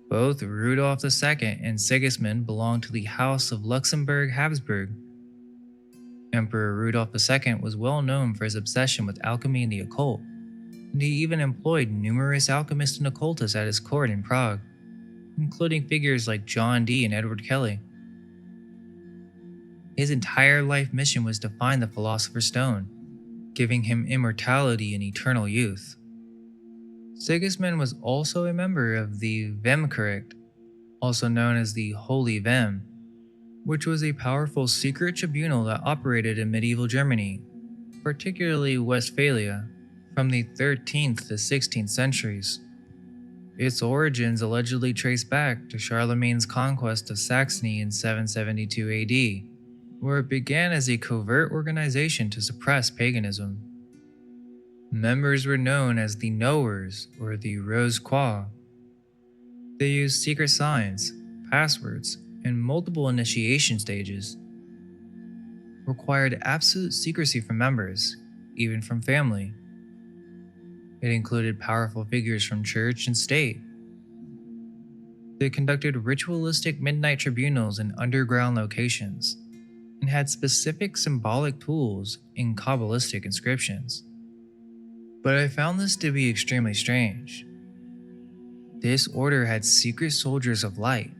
Both Rudolf II and Sigismund belonged to the House of Luxembourg-Habsburg. Emperor Rudolf II was well known for his obsession with alchemy and the occult, and he even employed numerous alchemists and occultists at his court in Prague, including figures like John Dee and Edward Kelly. His entire life mission was to find the Philosopher's Stone, giving him immortality and eternal youth. Sigismund was also a member of the Vemkirche, also known as the Holy Vem, which was a powerful secret tribunal that operated in medieval Germany, particularly Westphalia, from the 13th to 16th centuries. Its origins allegedly trace back to Charlemagne's conquest of Saxony in 772 AD, where it began as a covert organization to suppress paganism. Members were known as the Knowers or the Rose Croix. They used secret signs, passwords, and multiple initiation stages. Required absolute secrecy from members, even from family. It included powerful figures from church and state. They conducted ritualistic midnight tribunals in underground locations and had specific symbolic tools in Kabbalistic inscriptions. But I found this to be extremely strange. This order had secret soldiers of light,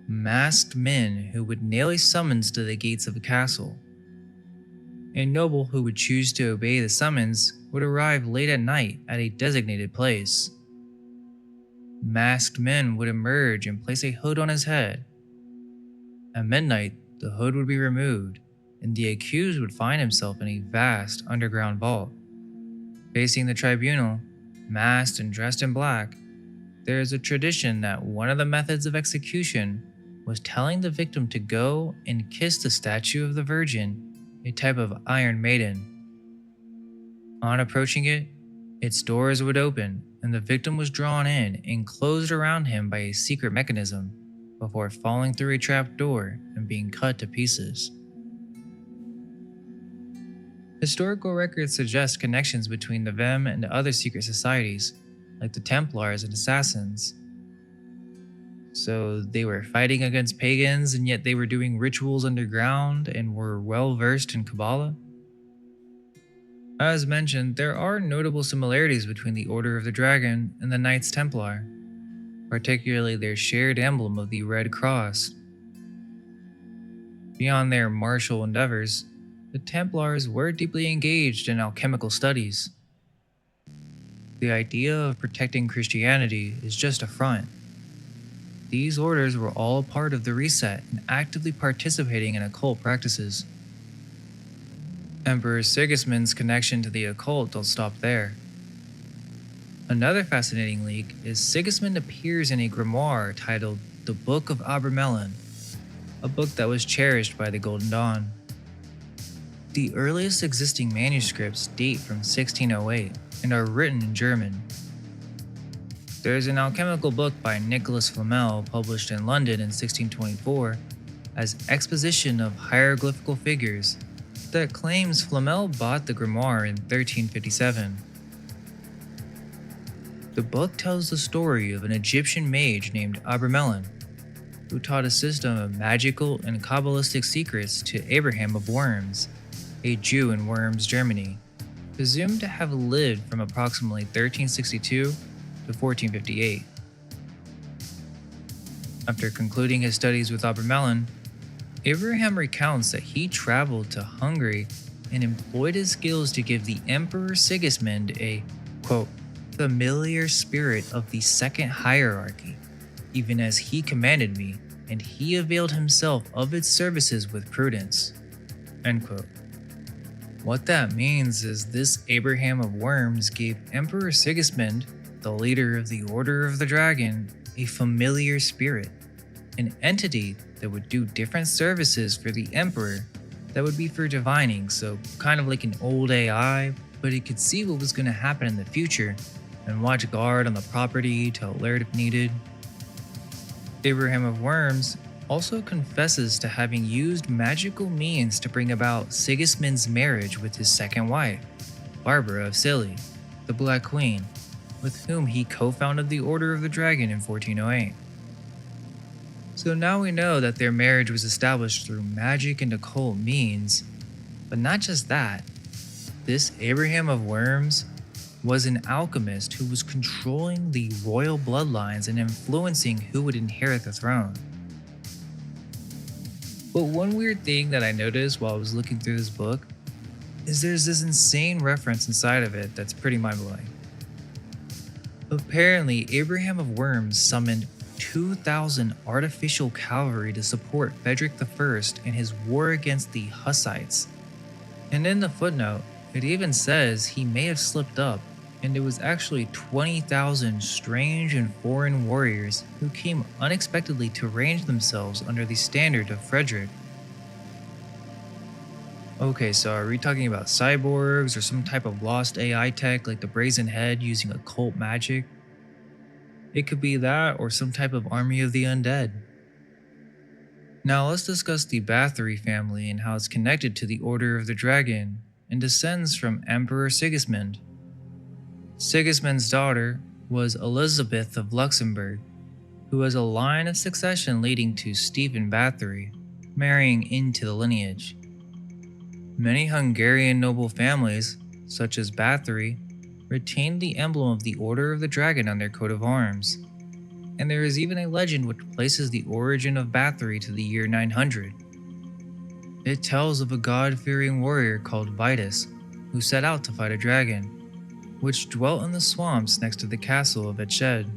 masked men who would nail a summons to the gates of a castle. A noble who would choose to obey the summons would arrive late at night at a designated place. Masked men would emerge and place a hood on his head. At midnight, the hood would be removed, and the accused would find himself in a vast underground vault. Facing the tribunal, masked and dressed in black, there is a tradition that one of the methods of execution was telling the victim to go and kiss the statue of the Virgin, a type of Iron Maiden. On approaching it, its doors would open and the victim was drawn in and closed around him by a secret mechanism before falling through a trap door and being cut to pieces. Historical records suggest connections between the Vem and other secret societies, like the Templars and Assassins. So they were fighting against pagans and yet they were doing rituals underground and were well versed in Kabbalah? As mentioned, there are notable similarities between the Order of the Dragon and the Knights Templar, particularly their shared emblem of the Red Cross. Beyond their martial endeavors, the Templars were deeply engaged in alchemical studies. The idea of protecting Christianity is just a front. These orders were all part of the reset and actively participating in occult practices. Emperor Sigismund's connection to the occult don't stop there. Another fascinating link is Sigismund appears in a grimoire titled The Book of Abramelin, a book that was cherished by the Golden Dawn. The earliest existing manuscripts date from 1608 and are written in German. There is an alchemical book by Nicholas Flamel published in London in 1624 as Exposition of Hieroglyphical Figures that claims Flamel bought the grimoire in 1357. The book tells the story of an Egyptian mage named Abramelin, who taught a system of magical and Kabbalistic secrets to Abraham of Worms, a Jew in Worms, Germany, presumed to have lived from approximately 1362 to 1458. After concluding his studies with Abramelin, Abraham recounts that he traveled to Hungary and employed his skills to give the Emperor Sigismund a, quote, familiar spirit of the second hierarchy, even as he commanded me, and he availed himself of its services with prudence, end quote. What that means is this Abraham of Worms gave Emperor Sigismund, the leader of the Order of the Dragon, a familiar spirit, an entity that would do different services for the Emperor that would be for divining, so kind of like an old AI, but it could see what was going to happen in the future and watch guard on the property to alert if needed. Abraham of Worms also confesses to having used magical means to bring about Sigismund's marriage with his second wife, Barbara of Scilly, the Black Queen, with whom he co-founded the Order of the Dragon in 1408. So now we know that their marriage was established through magic and occult means, but not just that. This Abraham of Worms was an alchemist who was controlling the royal bloodlines and influencing who would inherit the throne. But one weird thing that I noticed while I was looking through this book is there's this insane reference inside of it that's pretty mind-blowing. Apparently, Abraham of Worms summoned 2,000 artificial cavalry to support Frederick I in his war against the Hussites. And in the footnote, it even says he may have slipped up, and it was actually 20,000 strange and foreign warriors who came unexpectedly to range themselves under the standard of Frederick. Okay, so are we talking about cyborgs or some type of lost AI tech like the Brazen Head using occult magic? It could be that or some type of army of the undead. Now let's discuss the Bathory family and how it's connected to the Order of the Dragon and descends from Emperor Sigismund. Sigismund's daughter was Elizabeth of Luxembourg, who has a line of succession leading to Stephen Bathory, marrying into the lineage. Many Hungarian noble families, such as Bathory, retained the emblem of the Order of the Dragon on their coat of arms, and there is even a legend which places the origin of Bathory to the year 900. It tells of a god-fearing warrior called Vitus, who set out to fight a dragon, which dwelt in the swamps next to the castle of Etched.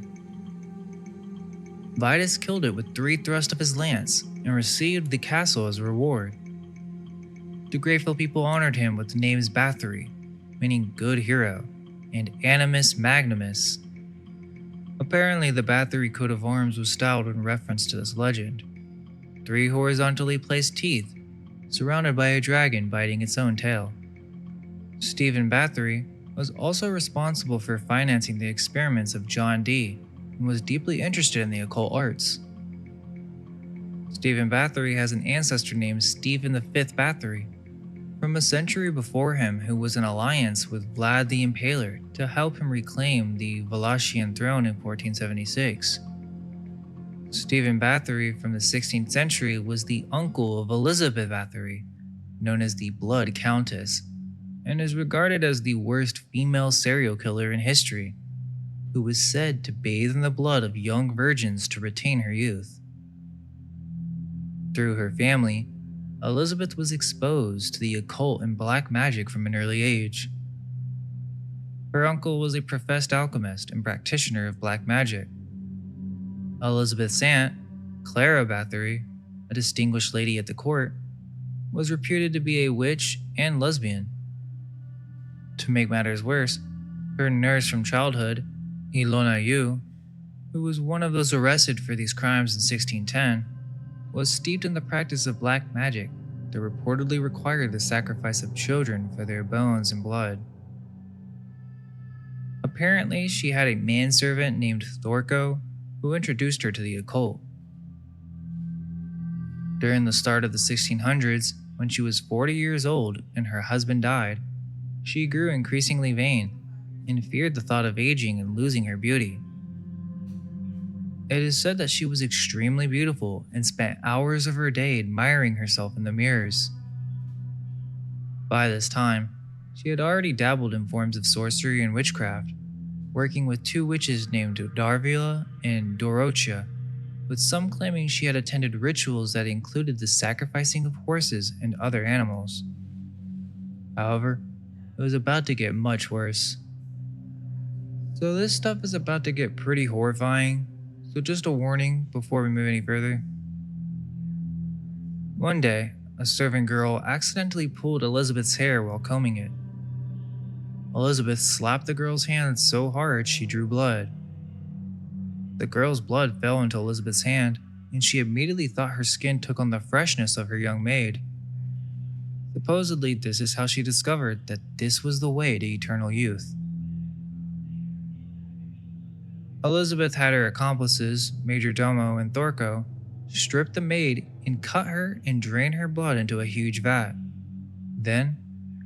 Vitus killed it with 3 thrusts of his lance and received the castle as a reward. The grateful people honored him with the names Bathory, meaning good hero, and Animus Magnimus. Apparently, the Bathory coat of arms was styled in reference to this legend. 3 horizontally placed teeth, surrounded by a dragon biting its own tail. Stephen Bathory was also responsible for financing the experiments of John Dee and was deeply interested in the occult arts. Stephen Bathory has an ancestor named Stephen V Bathory from a century before him who was in alliance with Vlad the Impaler to help him reclaim the Wallachian throne in 1476. Stephen Bathory from the 16th century was the uncle of Elizabeth Bathory, known as the Blood Countess, and is regarded as the worst female serial killer in history, who was said to bathe in the blood of young virgins to retain her youth. Through her family, Elizabeth was exposed to the occult and black magic from an early age. Her uncle was a professed alchemist and practitioner of black magic. Elizabeth's aunt, Clara Bathory, a distinguished lady at the court, was reputed to be a witch and lesbian. To make matters worse, her nurse from childhood, Ilona Yu, who was one of those arrested for these crimes in 1610, was steeped in the practice of black magic that reportedly required the sacrifice of children for their bones and blood. Apparently, she had a manservant named Thorko who introduced her to the occult. During the start of the 1600s, when she was 40 years old and her husband died, she grew increasingly vain and feared the thought of aging and losing her beauty. It is said that she was extremely beautiful and spent hours of her day admiring herself in the mirrors. By this time, she had already dabbled in forms of sorcery and witchcraft, working with 2 witches named Darvila and Dorothea, with some claiming she had attended rituals that included the sacrificing of horses and other animals. However, it was about to get much worse. So this stuff is about to get pretty horrifying, so just a warning before we move any further. One day, a servant girl accidentally pulled Elizabeth's hair while combing it. Elizabeth slapped the girl's hand so hard she drew blood. The girl's blood fell into Elizabeth's hand, and she immediately thought her skin took on the freshness of her young maid. Supposedly, this is how she discovered that this was the way to eternal youth. Elizabeth had her accomplices, Major Domo and Thorko, strip the maid and cut her and drain her blood into a huge vat. Then,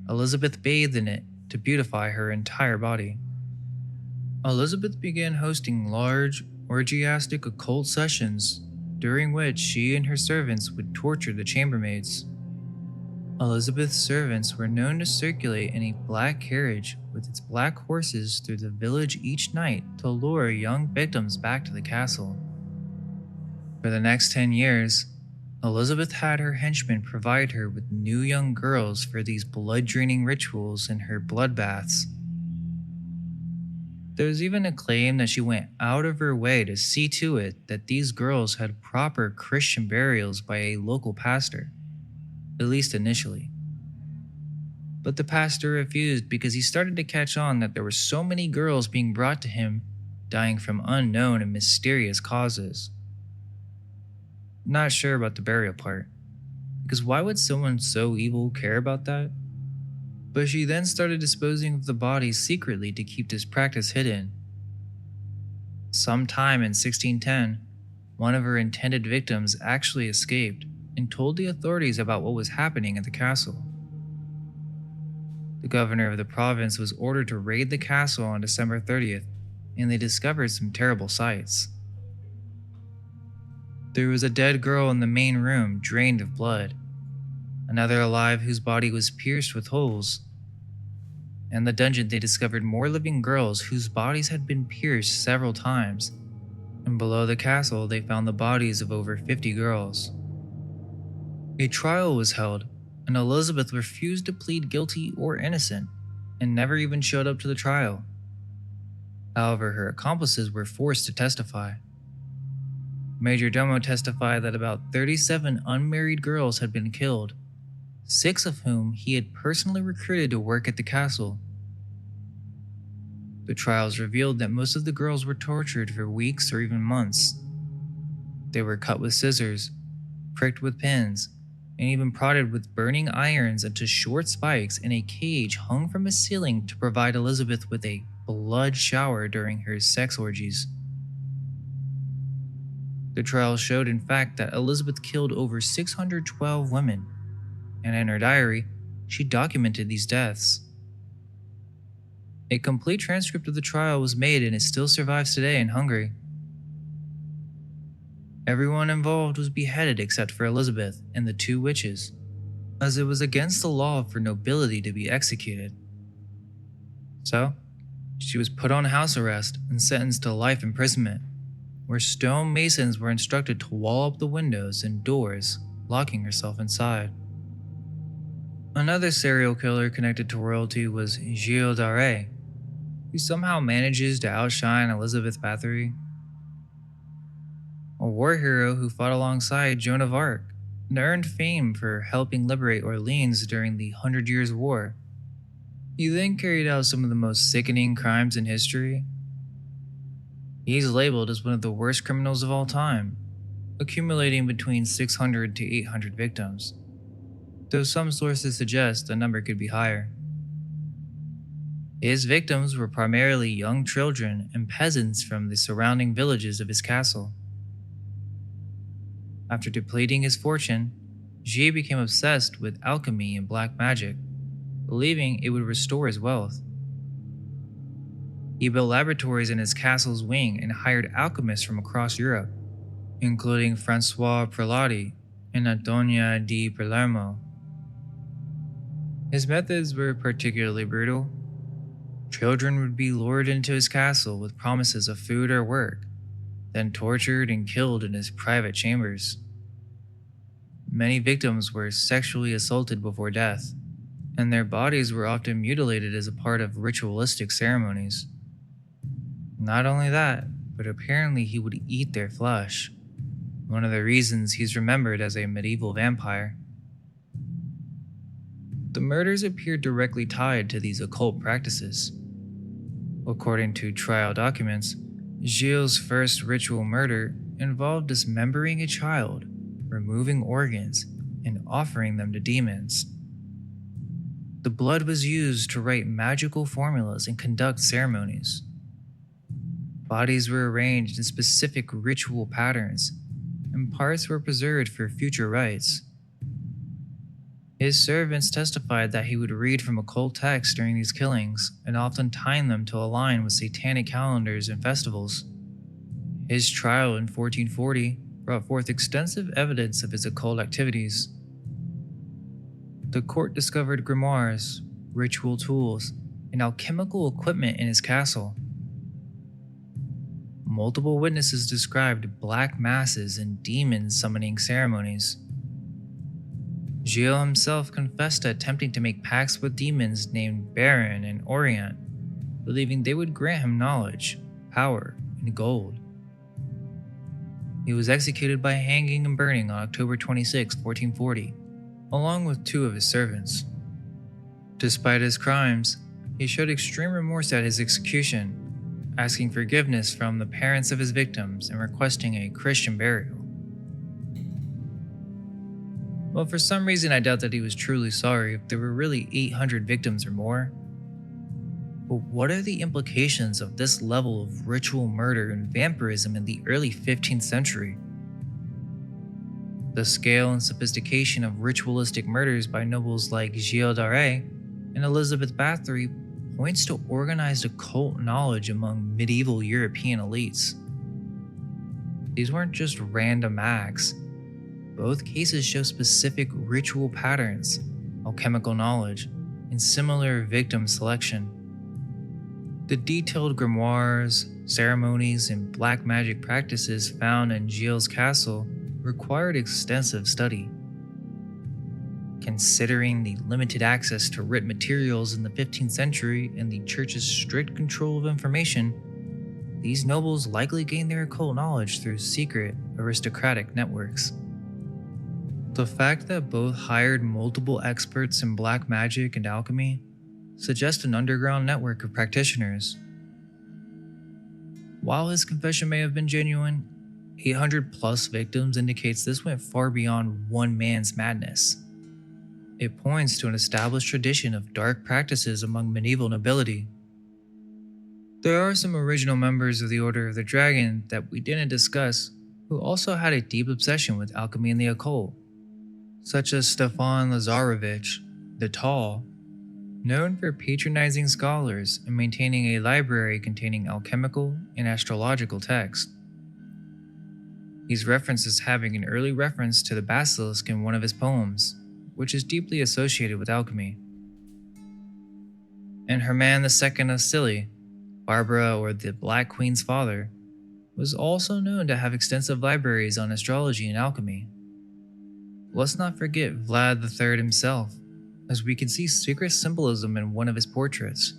Elizabeth bathed in it to beautify her entire body. Elizabeth began hosting large, orgiastic occult sessions, during which she and her servants would torture the chambermaids. Elizabeth's servants were known to circulate in a black carriage with its black horses through the village each night to lure young victims back to the castle. For the next 10 years, Elizabeth had her henchmen provide her with new young girls for these blood-draining rituals in her bloodbaths. There's even a claim that she went out of her way to see to it that these girls had proper Christian burials by a local pastor, at least initially. But the pastor refused because he started to catch on that there were so many girls being brought to him dying from unknown and mysterious causes. Not sure about the burial part, because why would someone so evil care about that? But she then started disposing of the bodies secretly to keep this practice hidden. Sometime in 1610, one of her intended victims actually escaped and told the authorities about what was happening at the castle. The governor of the province was ordered to raid the castle on December 30th, and they discovered some terrible sights. There was a dead girl in the main room, drained of blood, another alive whose body was pierced with holes. In the dungeon, they discovered more living girls whose bodies had been pierced several times, and below the castle, they found the bodies of over 50 girls. A trial was held, and Elizabeth refused to plead guilty or innocent, and never even showed up to the trial. However, her accomplices were forced to testify. Major Domo testified that about 37 unmarried girls had been killed, 6 of whom he had personally recruited to work at the castle. The trials revealed that most of the girls were tortured for weeks or even months. They were cut with scissors, pricked with pins, and even prodded with burning irons into short spikes in a cage hung from a ceiling to provide Elizabeth with a blood shower during her sex orgies. The trial showed, in fact, that Elizabeth killed over 612 women, and in her diary, she documented these deaths. A complete transcript of the trial was made and it still survives today in Hungary. Everyone involved was beheaded except for Elizabeth and the 2 witches, as it was against the law for nobility to be executed. So, she was put on house arrest and sentenced to life imprisonment, where stone masons were instructed to wall up the windows and doors, locking herself inside. Another serial killer connected to royalty was Gilles de Rais, who somehow manages to outshine Elizabeth Bathory, a war hero who fought alongside Joan of Arc and earned fame for helping liberate Orleans during the 100 Years' War. He then carried out some of the most sickening crimes in history. He's labeled as one of the worst criminals of all time, accumulating between 600 to 800 victims, though some sources suggest the number could be higher. His victims were primarily young children and peasants from the surrounding villages of his castle. After depleting his fortune, Gilles became obsessed with alchemy and black magic, believing it would restore his wealth. He built laboratories in his castle's wing and hired alchemists from across Europe, including Francois Prelati and Antonia di Palermo. His methods were particularly brutal. Children would be lured into his castle with promises of food or work, then tortured and killed in his private chambers. Many victims were sexually assaulted before death, and their bodies were often mutilated as a part of ritualistic ceremonies. Not only that, but apparently he would eat their flesh, one of the reasons he's remembered as a medieval vampire. The murders appeared directly tied to these occult practices. According to trial documents, Gilles' first ritual murder involved dismembering a child, removing organs, and offering them to demons. The blood was used to write magical formulas and conduct ceremonies. Bodies were arranged in specific ritual patterns, and parts were preserved for future rites. His servants testified that he would read from occult texts during these killings and often time them to align with satanic calendars and festivals. His trial in 1440 brought forth extensive evidence of his occult activities. The court discovered grimoires, ritual tools, and alchemical equipment in his castle. Multiple witnesses described black masses and demon summoning ceremonies. Gilles himself confessed to attempting to make pacts with demons named Baron and Orient, believing they would grant him knowledge, power, and gold. He was executed by hanging and burning on October 26, 1440, along with 2 of his servants. Despite his crimes, he showed extreme remorse at his execution, asking forgiveness from the parents of his victims and requesting a Christian burial. Well, for some reason I doubt that he was truly sorry if there were really 800 victims or more. But what are the implications of this level of ritual murder and vampirism in the early 15th century? The scale and sophistication of ritualistic murders by nobles like Gilles de Rais and Elizabeth Bathory points to organized occult knowledge among medieval European elites. These weren't just random acts. Both cases show specific ritual patterns, alchemical knowledge, and similar victim selection. The detailed grimoires, ceremonies, and black magic practices found in Gilles' castle required extensive study. Considering the limited access to written materials in the 15th century and the church's strict control of information, these nobles likely gained their occult knowledge through secret, aristocratic networks. The fact that both hired multiple experts in black magic and alchemy suggests an underground network of practitioners. While his confession may have been genuine, 800 plus victims indicates this went far beyond one man's madness. It points to an established tradition of dark practices among medieval nobility. There are some original members of the Order of the Dragon that we didn't discuss who also had a deep obsession with alchemy and the occult, such as Stefan Lazarevich the Tall, known for patronizing scholars and maintaining a library containing alchemical and astrological texts. He's referenced as having an early reference to the basilisk in one of his poems, which is deeply associated with alchemy. And Hermann II of Scilly, Barbara or the Black Queen's father, was also known to have extensive libraries on astrology and alchemy. Let's not forget Vlad III himself, as we can see secret symbolism in one of his portraits.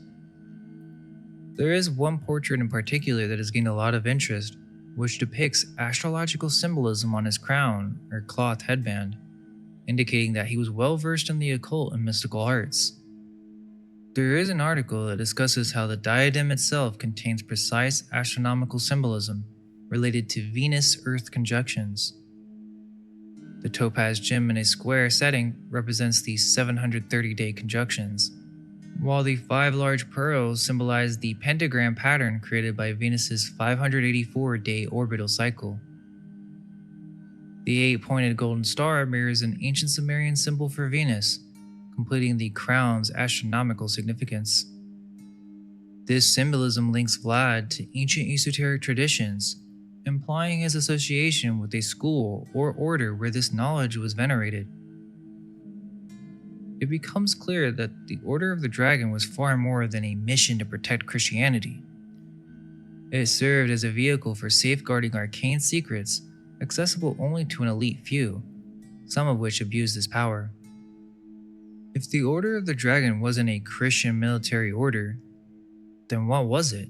There is one portrait in particular that has gained a lot of interest, which depicts astrological symbolism on his crown or cloth headband, indicating that he was well versed in the occult and mystical arts. There is an article that discusses how the diadem itself contains precise astronomical symbolism related to Venus-Earth conjunctions. The topaz gem in a square setting represents the 730-day conjunctions, while the 5 large pearls symbolize the pentagram pattern created by Venus's 584-day orbital cycle. The 8-pointed golden star mirrors an ancient Sumerian symbol for Venus, completing the crown's astronomical significance. This symbolism links Vlad to ancient esoteric traditions, implying his association with a school or order where this knowledge was venerated. It becomes clear that the Order of the Dragon was far more than a mission to protect Christianity. It served as a vehicle for safeguarding arcane secrets accessible only to an elite few, some of which abused this power. If the Order of the Dragon wasn't a Christian military order, then what was it?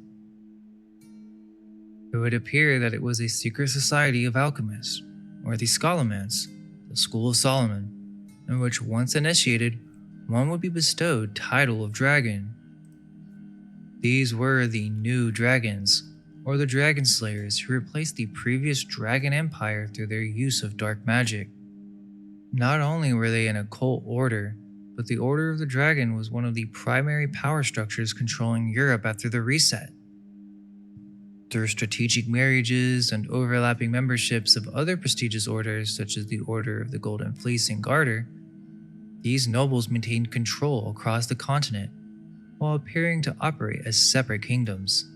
It would appear that it was a secret society of alchemists, or the Scholomance, the School of Solomon, in which once initiated, one would be bestowed title of dragon. These were the New Dragons, or the Dragon Slayers, who replaced the previous Dragon Empire through their use of dark magic. Not only were they an occult order, but the Order of the Dragon was one of the primary power structures controlling Europe after the Reset. Through strategic marriages and overlapping memberships of other prestigious orders such as the Order of the Golden Fleece and Garter, these nobles maintained control across the continent while appearing to operate as separate kingdoms.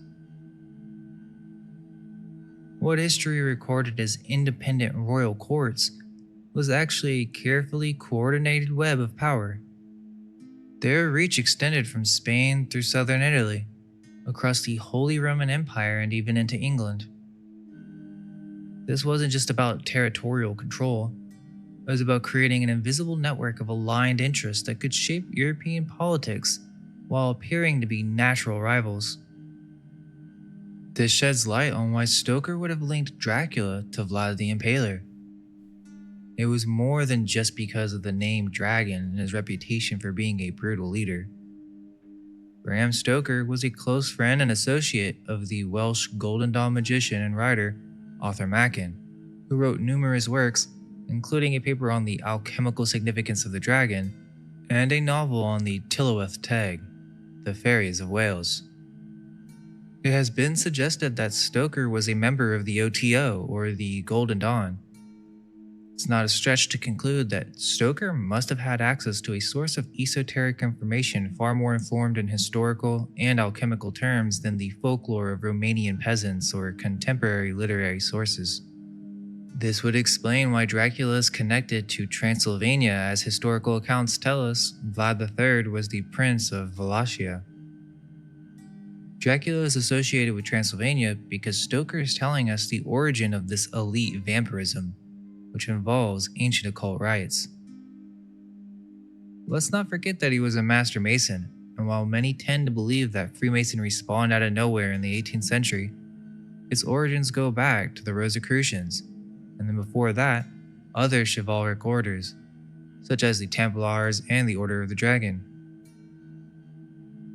What history recorded as independent royal courts was actually a carefully coordinated web of power. Their reach extended from Spain through southern Italy, across the Holy Roman Empire and even into England. This wasn't just about territorial control, it was about creating an invisible network of aligned interests that could shape European politics while appearing to be natural rivals. This sheds light on why Stoker would have linked Dracula to Vlad the Impaler. It was more than just because of the name Dragon and his reputation for being a brutal leader. Bram Stoker was a close friend and associate of the Welsh Golden Dawn magician and writer Arthur Machen, who wrote numerous works, including a paper on the alchemical significance of the dragon and a novel on the Tylwyth Teg, the fairies of Wales. It has been suggested that Stoker was a member of the OTO, or the Golden Dawn. It's not a stretch to conclude that Stoker must have had access to a source of esoteric information far more informed in historical and alchemical terms than the folklore of Romanian peasants or contemporary literary sources. This would explain why Dracula is connected to Transylvania, as historical accounts tell us Vlad III was the Prince of Wallachia. Dracula is associated with Transylvania because Stoker is telling us the origin of this elite vampirism, which involves ancient occult rites. Let's not forget that he was a master mason, and while many tend to believe that Freemasonry spawned out of nowhere in the 18th century, its origins go back to the Rosicrucians, and then before that, other chivalric orders, such as the Templars and the Order of the Dragon.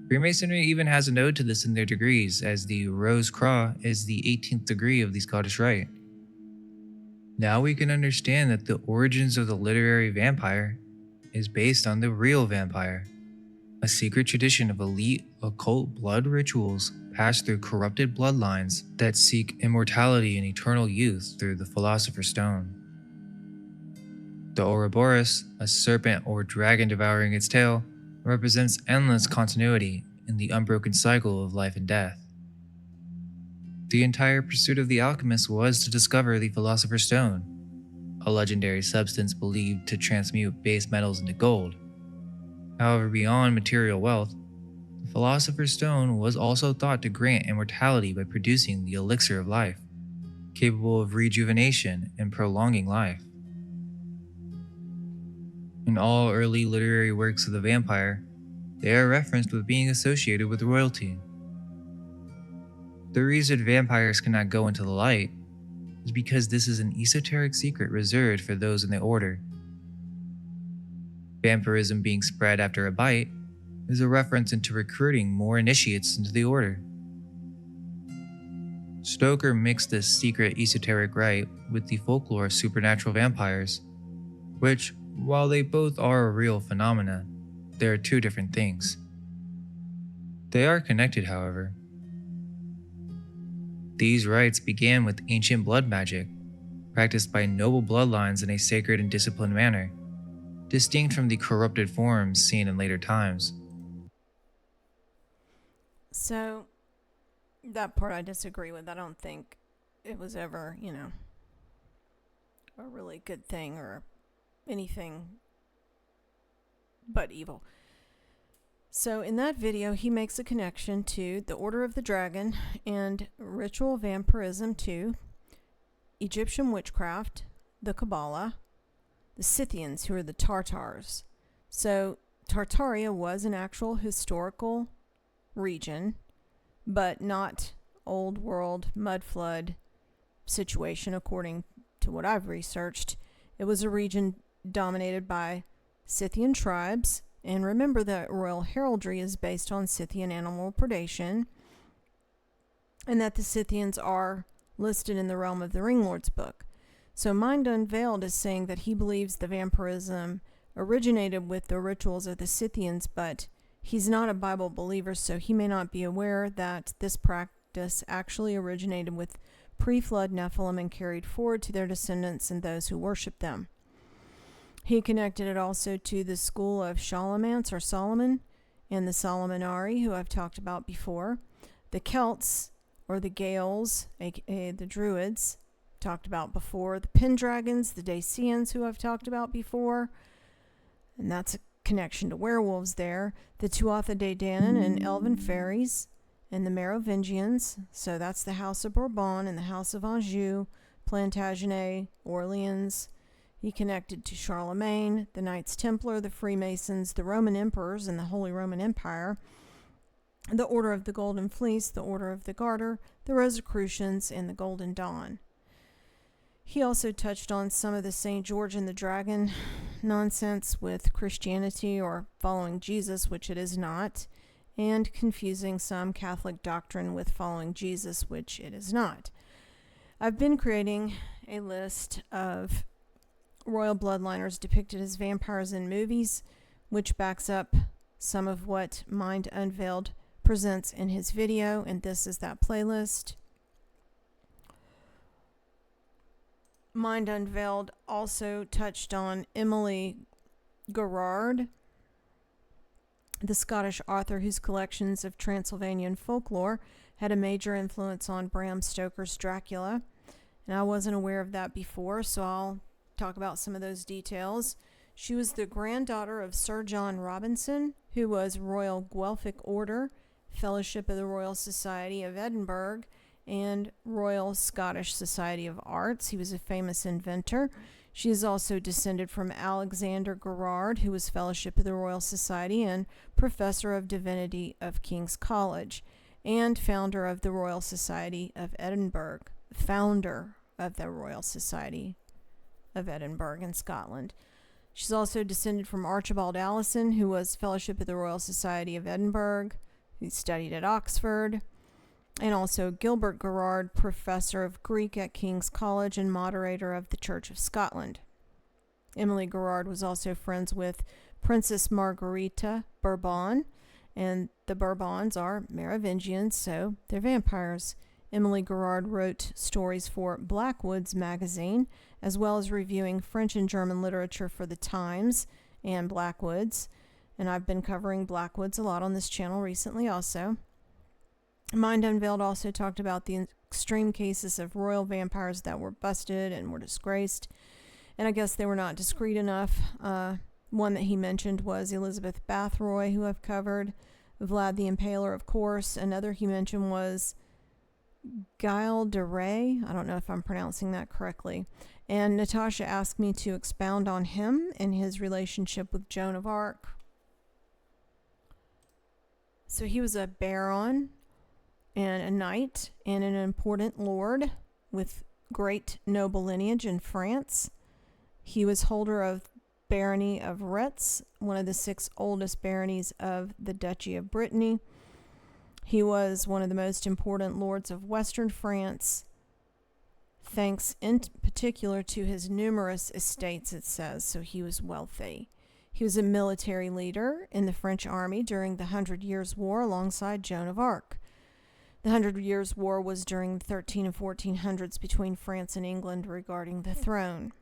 Freemasonry even has a nod to this in their degrees, as the Rose Croix is the 18th degree of the Scottish Rite. Now we can understand that the origins of the literary vampire is based on the real vampire, a secret tradition of elite occult blood rituals passed through corrupted bloodlines that seek immortality and eternal youth through the Philosopher's Stone. The Ouroboros, a serpent or dragon devouring its tail, represents endless continuity in the unbroken cycle of life and death. The entire pursuit of the alchemist was to discover the Philosopher's Stone, a legendary substance believed to transmute base metals into gold. However, beyond material wealth, the Philosopher's Stone was also thought to grant immortality by producing the elixir of life, capable of rejuvenation and prolonging life. In all early literary works of the vampire, they are referenced with being associated with royalty. The reason vampires cannot go into the light is because this is an esoteric secret reserved for those in the order. Vampirism being spread after a bite is a reference into recruiting more initiates into the order. Stoker mixed this secret esoteric rite with the folklore of supernatural vampires, which, while they both are real phenomena, they are two different things. They are connected, however. These rites began with ancient blood magic, practiced by noble bloodlines in a sacred and disciplined manner, distinct from the corrupted forms seen in later times. So, that part I disagree with. I don't think it was ever, a really good thing or anything but evil. So in that video, he makes a connection to the Order of the Dragon and ritual vampirism to Egyptian witchcraft, the Kabbalah, the Scythians, who are the Tartars. So Tartaria was an actual historical region, but not old world mud flood situation according to what I've researched. It was a region dominated by Scythian tribes, and remember that royal heraldry is based on Scythian animal predation, and that the Scythians are listed in the realm of the Ringlord's book. So Mind Unveiled is saying that he believes the vampirism originated with the rituals of the Scythians, but he's not a Bible believer, so he may not be aware that this practice actually originated with pre-flood Nephilim and carried forward to their descendants and those who worship them. He connected it also to the school of Shalamance or Solomon and the Solomonari, who I've talked about before. The Celts or the Gaels, aka the Druids, talked about before. The Pendragons, the Dacians, who I've talked about before. And that's a connection to werewolves there. The Tuatha De Danann and Elven fairies and the Merovingians. So that's the House of Bourbon and the House of Anjou, Plantagenet, Orleans. He connected to Charlemagne, the Knights Templar, the Freemasons, the Roman emperors and the Holy Roman Empire, the Order of the Golden Fleece, the Order of the Garter, the Rosicrucians, and the Golden Dawn. He also touched on some of the St. George and the Dragon nonsense with Christianity or following Jesus, which it is not, and confusing some Catholic doctrine with following Jesus, which it is not. I've been creating a list of royal bloodliners depicted as vampires in movies, which backs up some of what Mind Unveiled presents in his video, and this is that playlist. Mind Unveiled also touched on Emily Gerard, the Scottish author whose collections of Transylvanian folklore had a major influence on Bram Stoker's Dracula. And I wasn't aware of that before, so I'll talk about some of those details. She was the granddaughter of Sir John Robinson, who was Royal Guelphic Order, Fellowship of the Royal Society of Edinburgh, and Royal Scottish Society of Arts. He was a famous inventor. She is also descended from Alexander Gerard, who was Fellowship of the Royal Society and Professor of Divinity of King's College, and founder of the Royal Society of Edinburgh, founder of the Royal Society of Edinburgh in Scotland. She's also descended from Archibald Allison, who was Fellowship of the Royal Society of Edinburgh, who studied at Oxford, and also Gilbert Gerard, Professor of Greek at King's College and moderator of the Church of Scotland. Emily Gerard was also friends with Princess Margarita Bourbon, and the Bourbons are Merovingians, so they're vampires. Emily Gerard wrote stories for Blackwoods magazine, as well as reviewing French and German literature for The Times and Blackwoods, and I've been covering Blackwoods a lot on this channel recently also. Mind Unveiled also talked about the extreme cases of royal vampires that were busted and were disgraced, and I guess they were not discreet enough. One that he mentioned was Elizabeth Bathroy, who I've covered, Vlad the Impaler, of course. Another he mentioned was Gilles de Rais. I don't know if I'm pronouncing that correctly. And Natasha asked me to expound on him and his relationship with Joan of Arc. So he was a baron and a knight and an important lord with great noble lineage in France. He was holder of Barony of Retz, one of the 6 oldest baronies of the Duchy of Brittany. He was one of the most important lords of Western France, thanks in particular to his numerous estates, it says, so he was wealthy. He was a military leader in the French army during the 100 Years' War alongside Joan of Arc. The 100 Years' War was during the 13 and 1400s between France and England regarding the throne.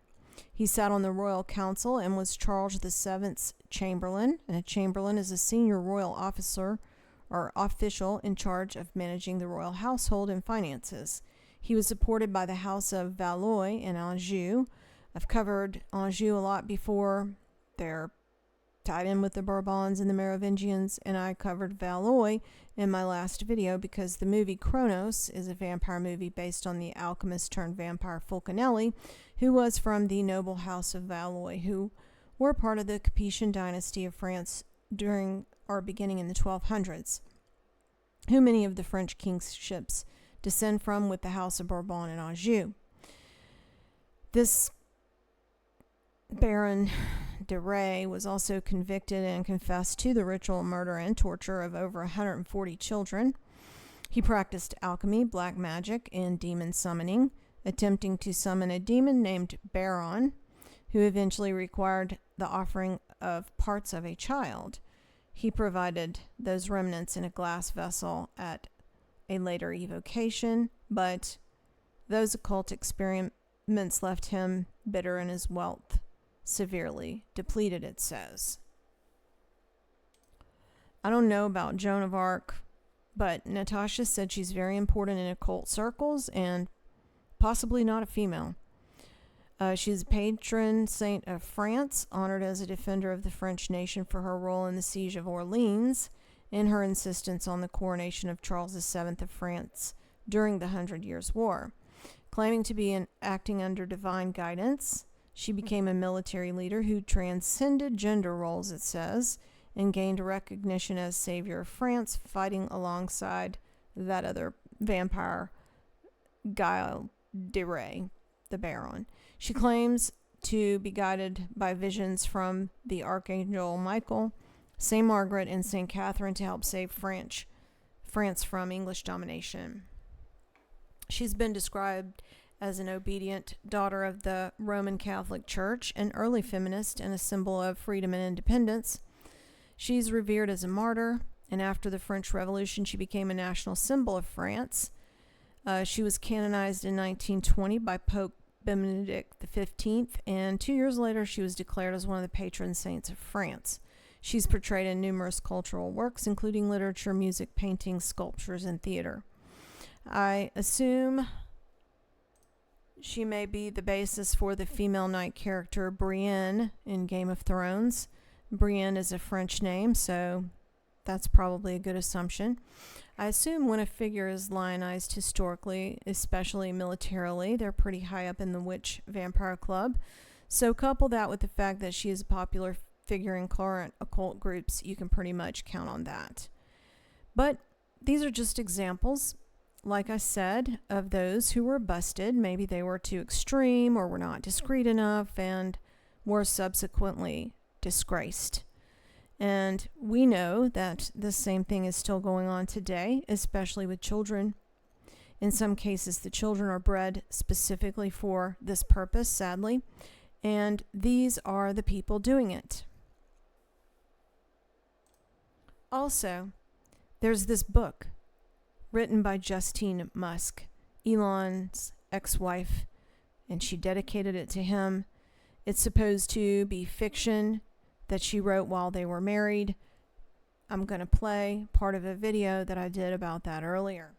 He sat on the royal council and was Charles VII's chamberlain, and a chamberlain is a senior royal officer or official in charge of managing the royal household and finances. He was supported by the House of Valois and Anjou. I've covered Anjou a lot before. They're tied in with the Bourbons and the Merovingians, and I covered Valois in my last video because the movie Kronos is a vampire movie based on the alchemist turned vampire Fulcanelli, who was from the noble house of Valois, who were part of the Capetian dynasty of France during or beginning in the 1200s, who many of the French kingships descend from, with the House of Bourbon and Anjou. This Baron de Rais was also convicted and confessed to the ritual murder and torture of over 140 children. He practiced alchemy, black magic, and demon summoning, attempting to summon a demon named Baron, who eventually required the offering of parts of a child. He provided those remnants in a glass vessel at a later evocation, but those occult experiments left him bitter and his wealth severely depleted, it says. I don't know about Joan of Arc, but Natasha said she's very important in occult circles and possibly not a female. She's a patron saint of France, honored as a defender of the French nation for her role in the siege of Orleans and her insistence on the coronation of Charles VII of France during the 100 Years' War. Claiming to be acting under divine guidance, she became a military leader who transcended gender roles, it says, and gained recognition as savior of France, fighting alongside that other vampire, Gilles de Rais, the Baron. She claims to be guided by visions from the Archangel Michael, St. Margaret, and St. Catherine to help save France from English domination. She's been described as an obedient daughter of the Roman Catholic Church, an early feminist, and a symbol of freedom and independence. She's revered as a martyr, and after the French Revolution, she became a national symbol of France. She was canonized in 1920 by Pope Benedict XV, and 2 years later she was declared as one of the patron saints of France. She's portrayed in numerous cultural works, including literature, music, painting, sculptures, and theater. I assume she may be the basis for the female knight character Brienne in Game of Thrones. Brienne is a French name, so that's probably a good assumption. I assume when a figure is lionized historically, especially militarily, they're pretty high up in the witch vampire club. So couple that with the fact that she is a popular figure in current occult groups, you can pretty much count on that. But these are just examples, like I said, of those who were busted. Maybe they were too extreme or were not discreet enough and were subsequently disgraced. And we know that the same thing is still going on today, especially with children. In some cases, the children are bred specifically for this purpose, sadly, and these are the people doing it. Also, there's this book written by Justine Musk, Elon's ex-wife, and she dedicated it to him. It's supposed to be fiction that she wrote while they were married. I'm going to play part of a video that I did about that earlier.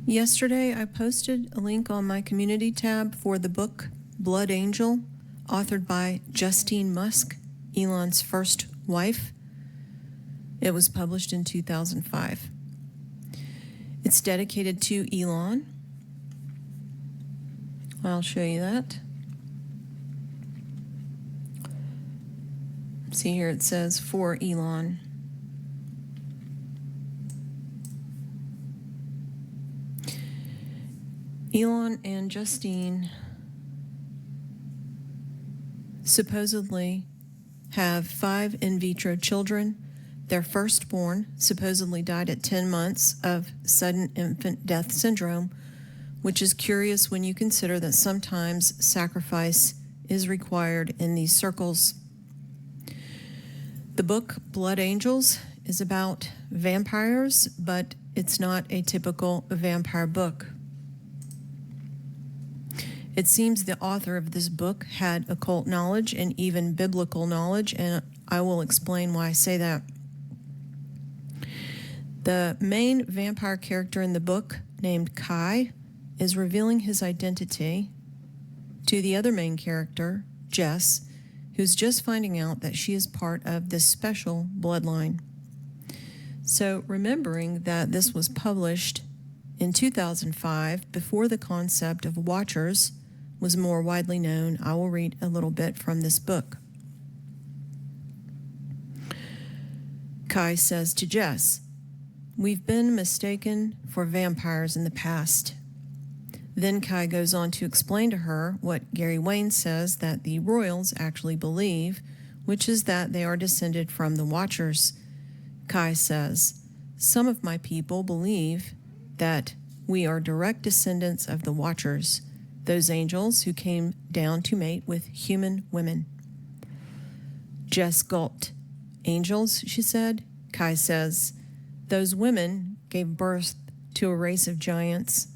Yesterday, I posted a link on my community tab for the book Blood Angel, authored by Justine Musk, Elon's first wife. It was published in 2005. It's dedicated to Elon. I'll show you that. See here it says for Elon. Elon and Justine supposedly have 5 in vitro children. Their firstborn supposedly died at 10 months of sudden infant death syndrome, which is curious when you consider that sometimes sacrifice is required in these circles. The book Blood Angels is about vampires, but it's not a typical vampire book. It seems the author of this book had occult knowledge and even biblical knowledge, and I will explain why I say that. The main vampire character in the book, named Kai, is revealing his identity to the other main character, Jess, who's just finding out that she is part of this special bloodline. So remembering that this was published in 2005, before the concept of Watchers was more widely known, I will read a little bit from this book. Kai says to Jess, "We've been mistaken for vampires in the past." Then Kai goes on to explain to her what Gary Wayne says that the royals actually believe, which is that they are descended from the Watchers. Kai says, "Some of my people believe that we are direct descendants of the Watchers, those angels who came down to mate with human women." Jess gulped. "Angels," she said. Kai says, "Those women gave birth to a race of giants.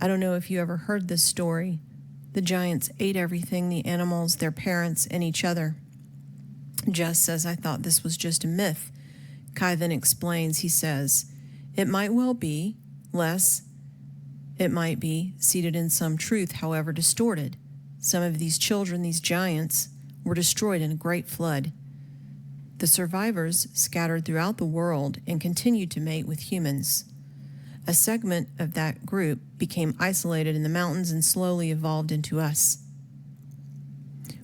I don't know if you ever heard this story. The giants ate everything, the animals, their parents, and each other." Jess says, "I thought this was just a myth." Kai then explains, he says, "It might well be, less it might be seated in some truth, however distorted. Some of these children, these giants, were destroyed in a great flood. The survivors scattered throughout the world and continued to mate with humans. A segment of that group became isolated in the mountains and slowly evolved into us.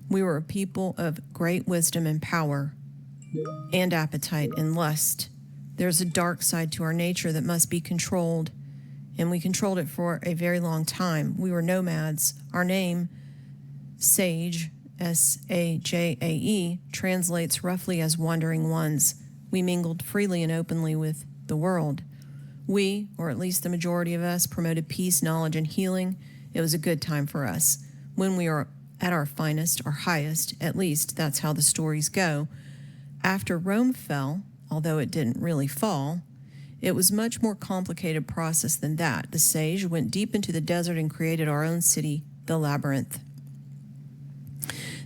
We were a people of great wisdom and power, and appetite and lust. There's a dark side to our nature that must be controlled, and we controlled it for a very long time. We were nomads. Our name, Sage, Sajae, translates roughly as wandering ones. We mingled freely and openly with the world. We, or at least the majority of us, promoted peace, knowledge, and healing. It was a good time for us. When we are at our finest, our highest, at least that's how the stories go. After Rome fell, although it didn't really fall, It was much more complicated process than that. The sage went deep into the desert and created our own city, the labyrinth.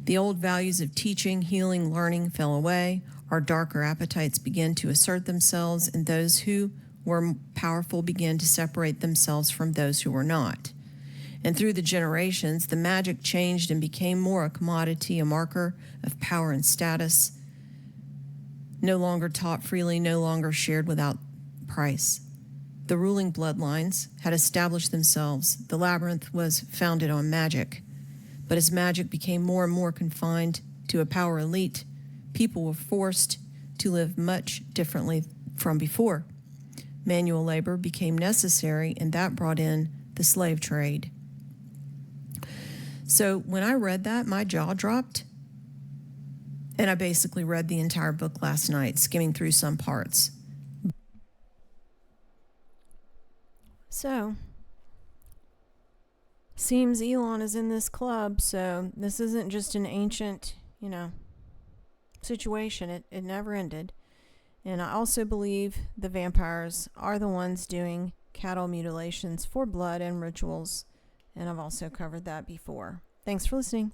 The old values of teaching, healing, learning fell away. Our darker appetites began to assert themselves, and those who were powerful began to separate themselves from those who were not. And through the generations, the magic changed and became more a commodity, a marker of power and status, no longer taught freely, no longer shared without price. The ruling bloodlines had established themselves. The labyrinth was founded on magic. But as magic became more and more confined to a power elite, people were forced to live much differently from before. Manual labor became necessary, and that brought in the slave trade. So when I read that, my jaw dropped, and I basically read the entire book last night, skimming through some parts. So, seems Elon is in this club, so this isn't just an ancient, situation. It never ended. And I also believe the vampires are the ones doing cattle mutilations for blood and rituals. And I've also covered that before. Thanks for listening.